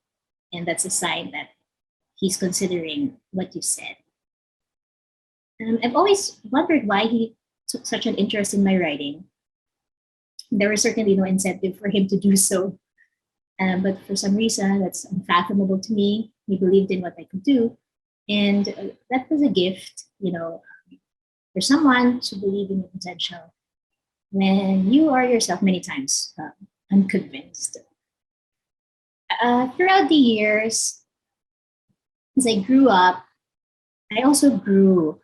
Speaker 11: And that's a sign that he's considering what you said. I've always wondered why he took such an interest in my writing. There was certainly no incentive for him to do so. But for some reason, that's unfathomable to me. He believed in what I could do. And that was a gift, for someone to believe in your potential when you are yourself many times unconvinced. Throughout the years, as I grew up, I also grew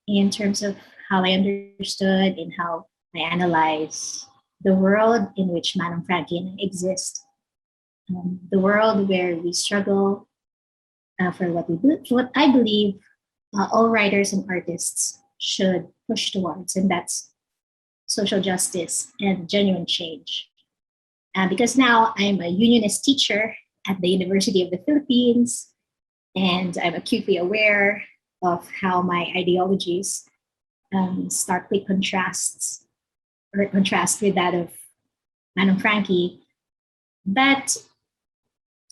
Speaker 11: in terms of how I understood and how I analyze the world in which Manong Frankie and I exist. The world where we struggle for what I believe all writers and artists should push towards, and that's social justice and genuine change. Because now I'm a unionist teacher at the University of the Philippines, and I'm acutely aware of how my ideologies starkly contrast with that of Manong Frankie. But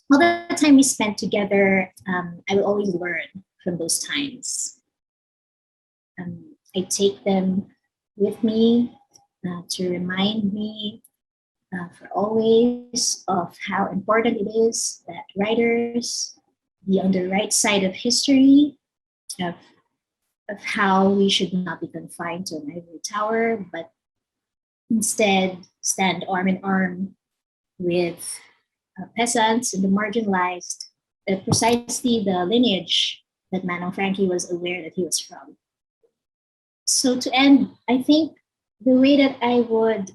Speaker 11: all the time we spent together, I will always learn from those times. I take them with me to remind me for always of how important it is that writers be on the right side of history, of how we should not be confined to an ivory tower, but instead stand arm in arm with peasants and the marginalized, precisely the lineage that Manong Frankie was aware that he was from. So to end, I think the way that I would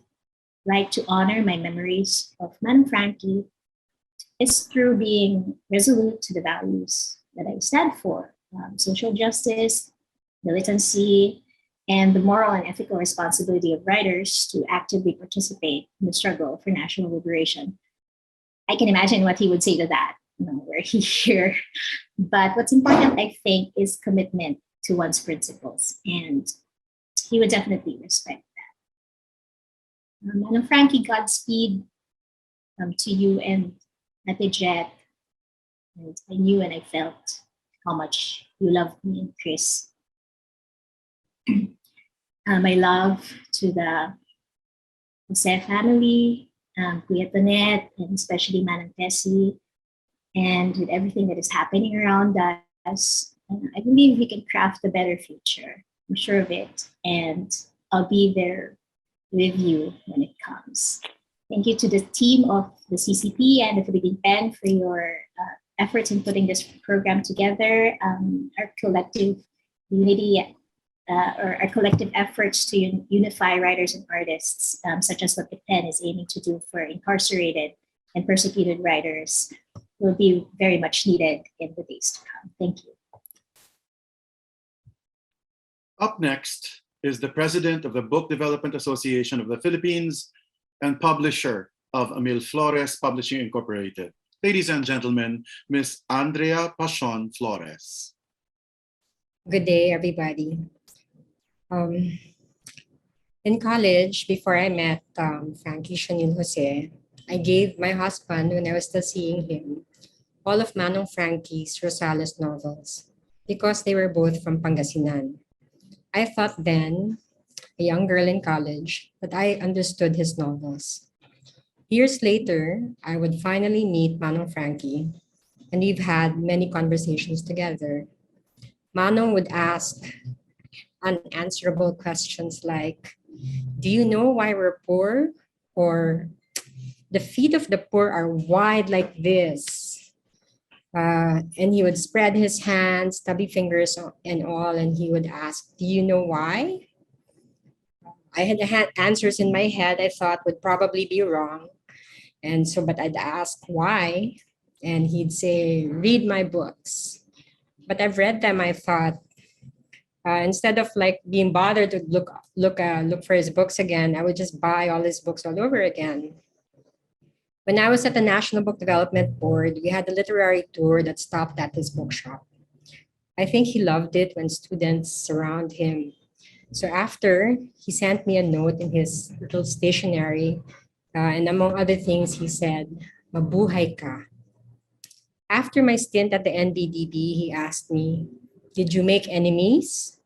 Speaker 11: like to honor my memories of Manong Frankie is through being resolute to the values that I stand for: social justice, militancy, and the moral and ethical responsibility of writers to actively participate in the struggle for national liberation. I can imagine what he would say to that, were he here. But what's important, I think, is commitment to one's principles, and he would definitely respect that. Manong Frankie, Godspeed to you and Ate Jet. And I knew and I felt how much you loved me and Chris. My love to the Jose family, Kuya Tonet, and especially Manang Tessie, and with everything that is happening around us, I believe we can craft a better future. I'm sure of it, and I'll be there with you when it comes. Thank you to the team of the CCP and the Philippine PEN for your efforts in putting this program together. Our collective unity, or our collective efforts to unify writers and artists, such as what the PEN is aiming to do for incarcerated and persecuted writers, will be very much needed in the days to come. Thank you.
Speaker 1: Up next is the president of the Book Development Association of the Philippines and publisher of Emil Flores Publishing Incorporated. Ladies and gentlemen, Ms. Andrea Pasion Flores.
Speaker 12: Good day, everybody. In college, before I met Frankie Sionil Jose, I gave my husband, when I was still seeing him, all of Manong Frankie's Rosales novels because they were both from Pangasinan. I thought then, a young girl in college, that I understood his novels. Years later, I would finally meet Manong Frankie, and we've had many conversations together. Manong would ask unanswerable questions like, do you know why we're poor? Or the feet of the poor are wide like this. And he would spread his hands, stubby fingers and all, and he would ask, do you know why? I had answers in my head I thought would probably be wrong. And so, but I'd ask why, and he'd say, read my books. But I've read them, I thought, instead of like being bothered to look for his books again, I would just buy all his books all over again. When I was at the National Book Development Board, we had a literary tour that stopped at his bookshop. I think he loved it when students surround him. So after, he sent me a note in his little stationery, and among other things, he said, "Mabuhay ka." After my stint at the NBDB, he asked me, "Did you make enemies?"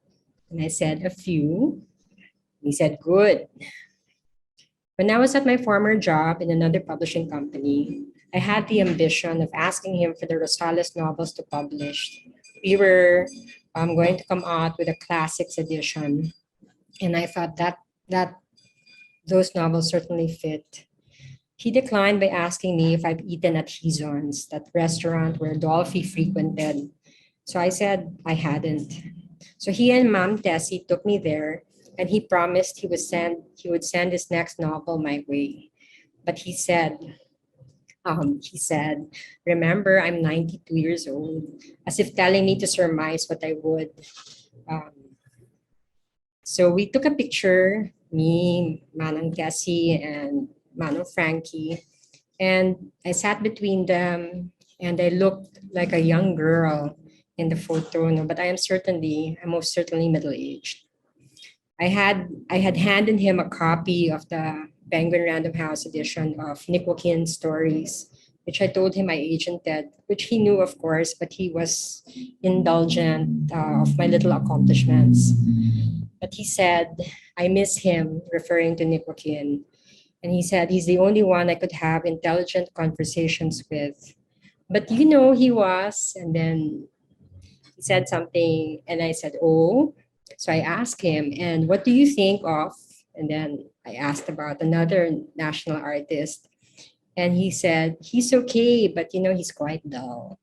Speaker 12: And I said, "A few." He said, "Good." When I was at my former job in another publishing company, I had the ambition of asking him for the Rosales novels to publish. We were going to come out with a classics edition, and I thought that those novels certainly fit. He declined by asking me if I've eaten at Hizon's, that restaurant where Dolphy frequented. So I said I hadn't. So he and Ma'am Tessie took me there, and he promised he would send his next novel my way. But he said, "Remember, I'm 92 years old," as if telling me to surmise what I would. So we took a picture, me, Manang Tessie, and Manong Frankie, and I sat between them, and I looked like a young girl in the photo, no, but I'm most certainly middle-aged. I had handed him a copy of the Penguin Random House edition of Nick Joaquin's stories, which I told him my agent did, which he knew, of course, but he was indulgent of my little accomplishments. But he said, "I miss him," referring to Nick Joaquin. And he said he's the only one I could have intelligent conversations with. But he was. And then he said something, and I said, "Oh." So I asked him, "And what do you think of?" And then I asked about another national artist. And he said, "He's okay, but he's quite dull."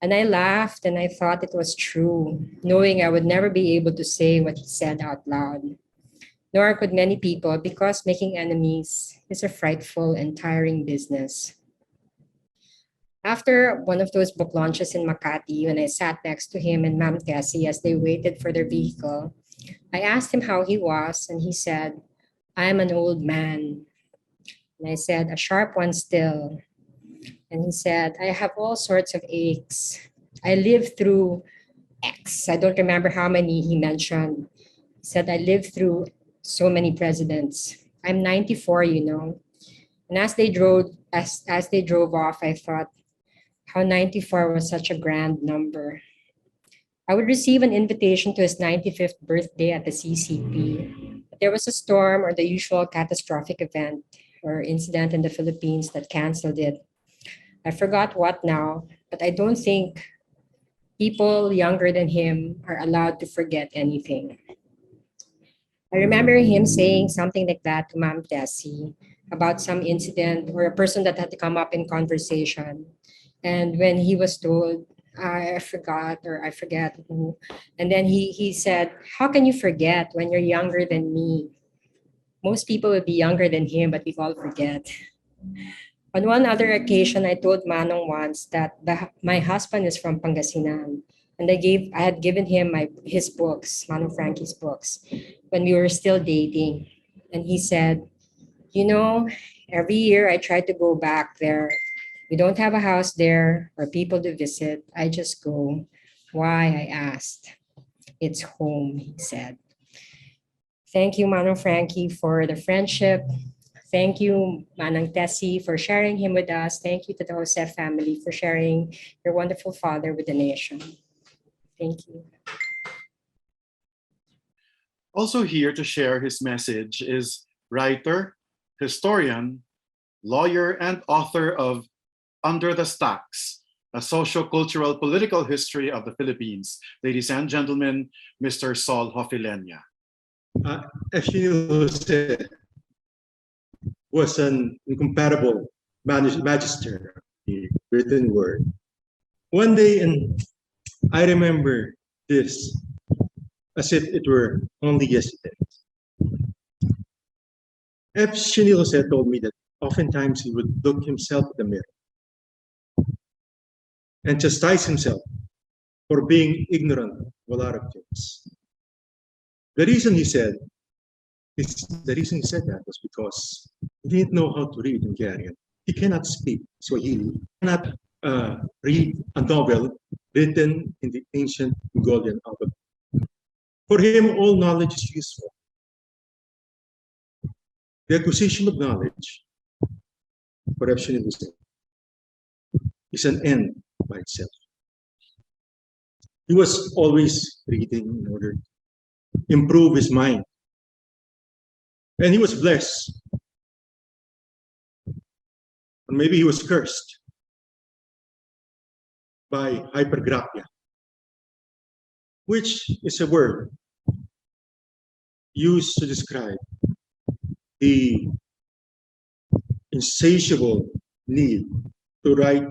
Speaker 12: And I laughed, and I thought it was true, knowing I would never be able to say what he said out loud. Nor could many people, because making enemies is a frightful and tiring business. After one of those book launches in Makati, when I sat next to him and Ma'am Tessie as they waited for their vehicle, I asked him how he was, and he said, "I'm an old man." And I said, "A sharp one still." And he said, "I have all sorts of aches. I lived through X. I don't remember how many he mentioned. He said, "I lived through so many presidents. I'm 94, And as they drove off, I thought how 94 was such a grand number. I would receive an invitation to his 95th birthday at the CCP. But there was a storm or the usual catastrophic event or incident in the Philippines that canceled it. I forgot what now, but I don't think people younger than him are allowed to forget anything. I remember him saying something like that to Ma'am Tessie about some incident or a person that had to come up in conversation. And when he was told, I forgot or I forget who, and then he said, "How can you forget when you're younger than me?" Most people would be younger than him, but we all forget. On one other occasion, I told Manong once that my husband is from Pangasinan, and I had given him his books, Manong Frankie's books, when we were still dating. And he said, "Every year I try to go back there. We don't have a house there or people to visit. I just go." "Why?" I asked. "It's home," he said. Thank you, Manong Frankie, for the friendship. Thank you, Manang Tessie, for sharing him with us. Thank you to the Joseph family for sharing your wonderful father with the nation. Thank you.
Speaker 1: Also here to share his message is writer, historian, lawyer, and author of Under the Stacks, a socio-cultural political history of the Philippines. Ladies and gentlemen, Mr. Sol Hofilenya.
Speaker 13: Sionil Jose was an incomparable magister of the written word. One day, and I remember this as if it were only yesterday. Sionil Jose told me that oftentimes he would look himself in the mirror and chastise himself for being ignorant of a lot of things. The reason he said that was because he didn't know how to read Hungarian. He cannot speak Swahili, cannot read a novel written in the ancient Mongolian alphabet. For him, all knowledge is useful. The acquisition of knowledge, for Sionil Hussein, is an end by itself. He was always reading in order to improve his mind. And he was blessed. Or maybe he was cursed by hypergraphia, which is a word used to describe the insatiable need to write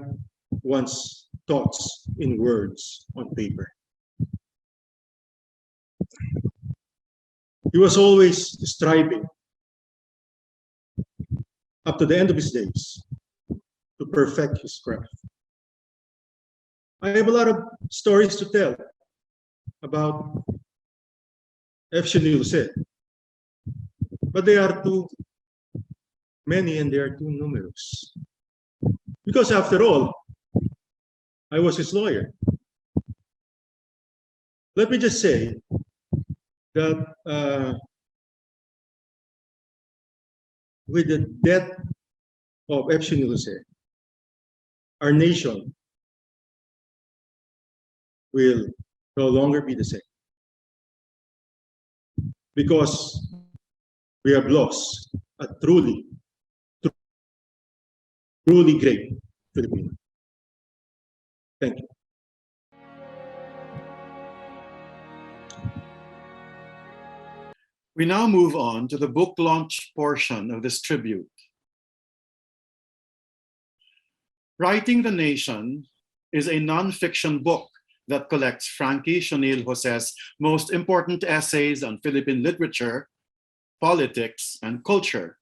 Speaker 13: one's thoughts in words on paper. He was always striving up to the end of his days to perfect his craft. I have a lot of stories to tell about Sionil Hussein, but they are too many and they are too numerous. Because after all, I was his lawyer. Let me just say that with the death of Sionil Hussein, our nation will no longer be the same, because we have lost a truly great Filipino. Thank you.
Speaker 1: We now move on to the book launch portion of this tribute. Writing the Nation is a non-fiction book that collects Frankie Sionil Jose's most important essays on Philippine literature, politics, and culture.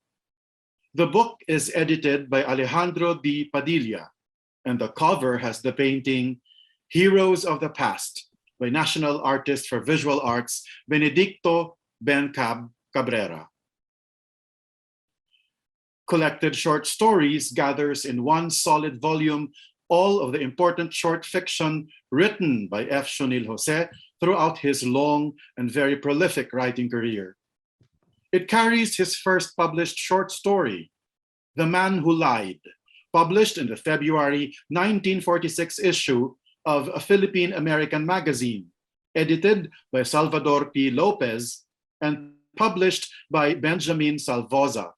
Speaker 1: The book is edited by Alejandro D. Padilla, and the cover has the painting Heroes of the Past by national artist for visual arts Benedicto Bencab Cabrera. Collected Short Stories gathers in one solid volume all of the important short fiction written by Sionil Jose throughout his long and very prolific writing career. It carries his first published short story, The Man Who Lied, published in the February 1946 issue of a Philippine American magazine, edited by Salvador P. Lopez and published by Benjamin Salvoza.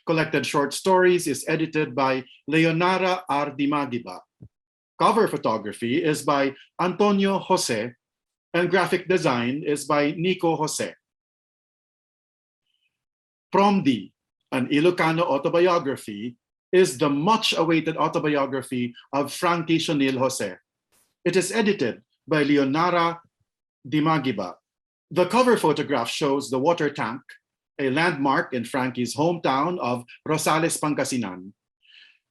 Speaker 1: Collected Short Stories is edited by Leonara R. Dimagiba. Cover photography is by Antonio Jose, and graphic design is by Nico Jose. Promdi, an Ilocano autobiography, is the much-awaited autobiography of Frankie Sionil Jose. It is edited by Leonara Dimagiba. The cover photograph shows the water tank, a landmark in Frankie's hometown of Rosales, Pangasinan.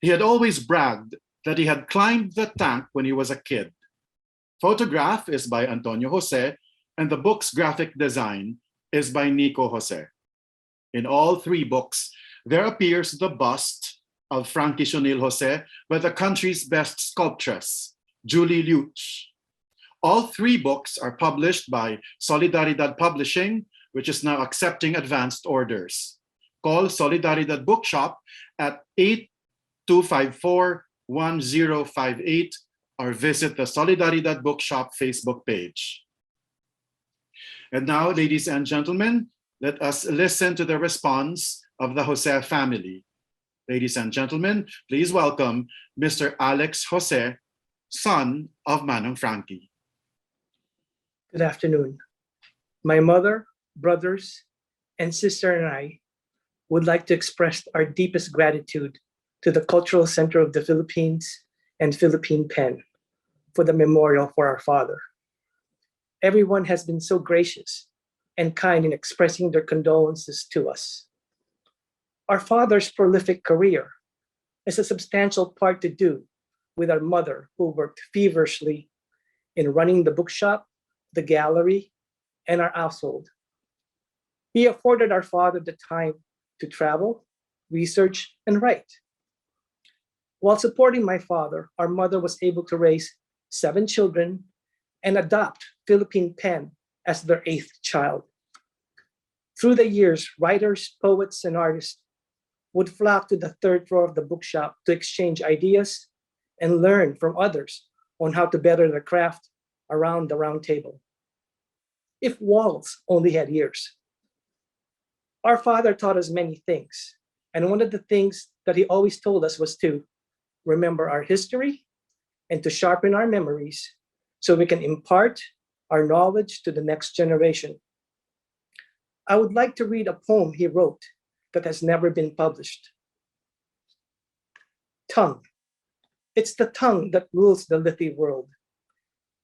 Speaker 1: He had always bragged that he had climbed the tank when he was a kid. Photograph is by Antonio Jose, and the book's graphic design is by Nico Jose. In all three books, there appears the bust of Frankie Sionil Jose by the country's best sculptress, Julie Luch. All three books are published by Solidaridad Publishing, which is now accepting advanced orders. Call Solidaridad Bookshop at 8254-1058 or visit the Solidaridad Bookshop Facebook page. And now, ladies and gentlemen, let us listen to the response of the Jose family. Ladies and gentlemen, please welcome Mr. Alex Jose, son of Manong Frankie.
Speaker 14: Good afternoon. My mother, brothers, and sister and I would like to express our deepest gratitude to the Cultural Center of the Philippines and Philippine PEN for the memorial for our father. Everyone has been so gracious and kind in expressing their condolences to us. Our father's prolific career has a substantial part to do with our mother, who worked feverishly in running the bookshop, the gallery, and our household. He afforded our father the time to travel, research, and write. While supporting my father, our mother was able to raise 7 children, and adopt Philippine PEN as their 8th child. Through the years, writers, poets, and artists would flock to the 3rd floor of the bookshop to exchange ideas and learn from others on how to better their craft around the round table. If walls only had ears. Our father taught us many things, and one of the things that he always told us was to remember our history and to sharpen our memories so we can impart our knowledge to the next generation. I would like to read a poem he wrote that has never been published. Tongue. It's the tongue that rules the lithy world.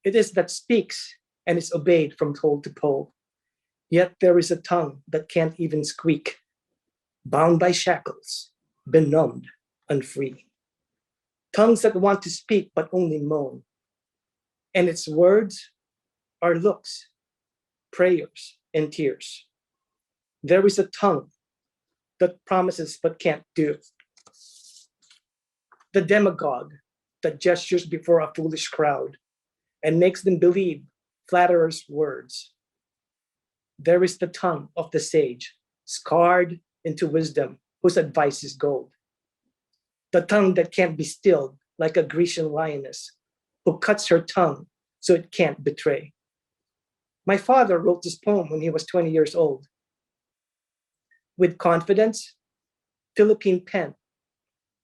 Speaker 14: It is that speaks and is obeyed from pole to pole. Yet there is a tongue that can't even squeak, bound by shackles, benumbed and free. Tongues that want to speak but only moan. And its words are looks, prayers, and tears. There is a tongue that promises but can't do. The demagogue that gestures before a foolish crowd and makes them believe flatterers' words. There is the tongue of the sage, scarred into wisdom, whose advice is gold. The tongue that can't be stilled like a Grecian lioness, who cuts her tongue so it can't betray. My father wrote this poem when he was 20 years old. With confidence, Philippine PEN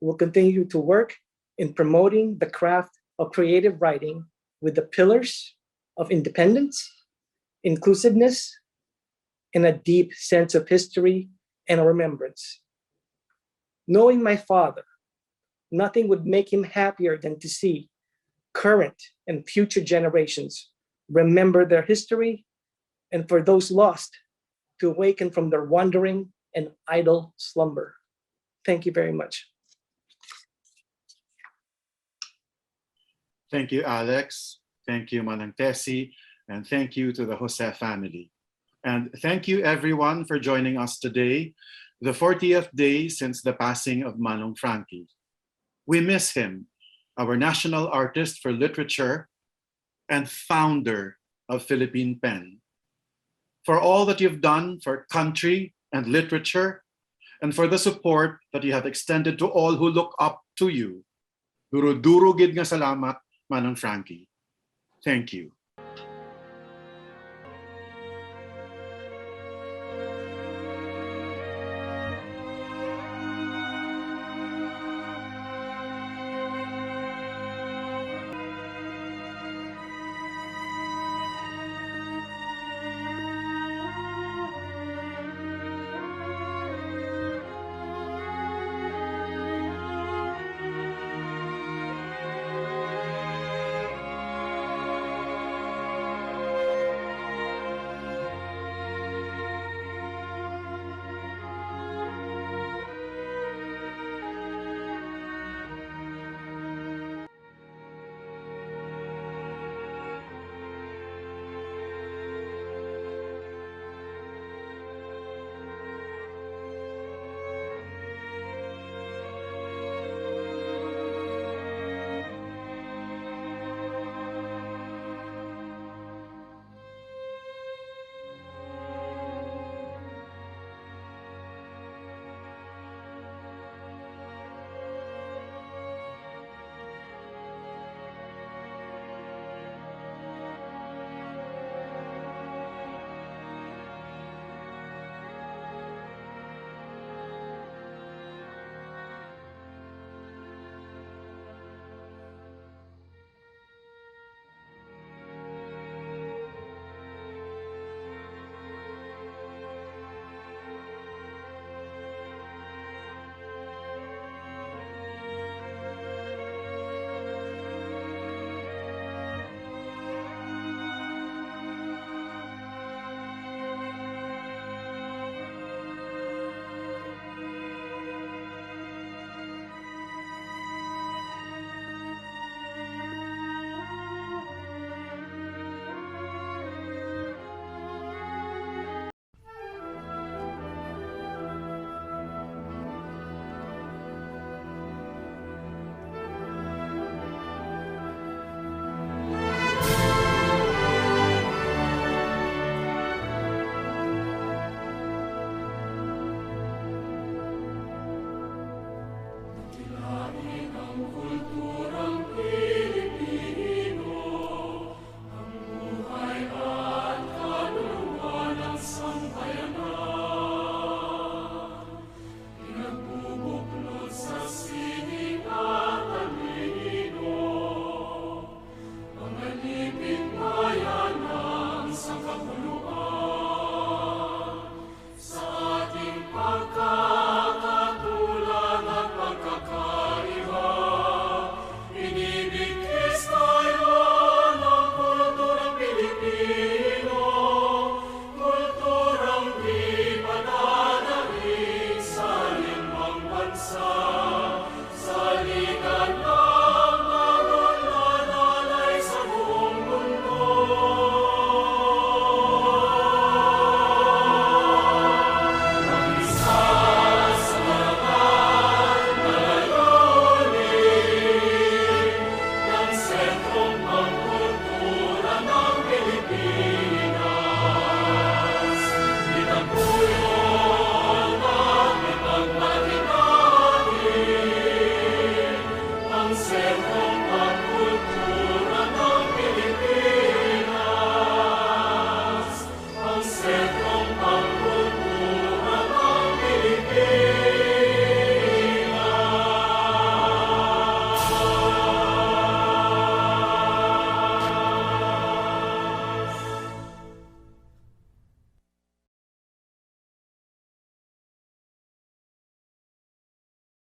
Speaker 14: will continue to work in promoting the craft of creative writing with the pillars of independence, inclusiveness, and a deep sense of history and remembrance. Knowing my father, nothing would make him happier than to see current and future generations remember their history, and for those lost to awaken from their wandering and idle slumber. Thank you very much.
Speaker 1: Thank you, Alex. Thank you, Manang Tessie. And thank you to the Jose family. And thank you, everyone, for joining us today, the 40th day since the passing of Manong Frankie. We miss him, our national artist for literature and founder of Philippine PEN. For all that you've done for country and literature, and for the support that you have extended to all who look up to you. Duro-duro gid nga salamat, Manong Frankie. Thank you.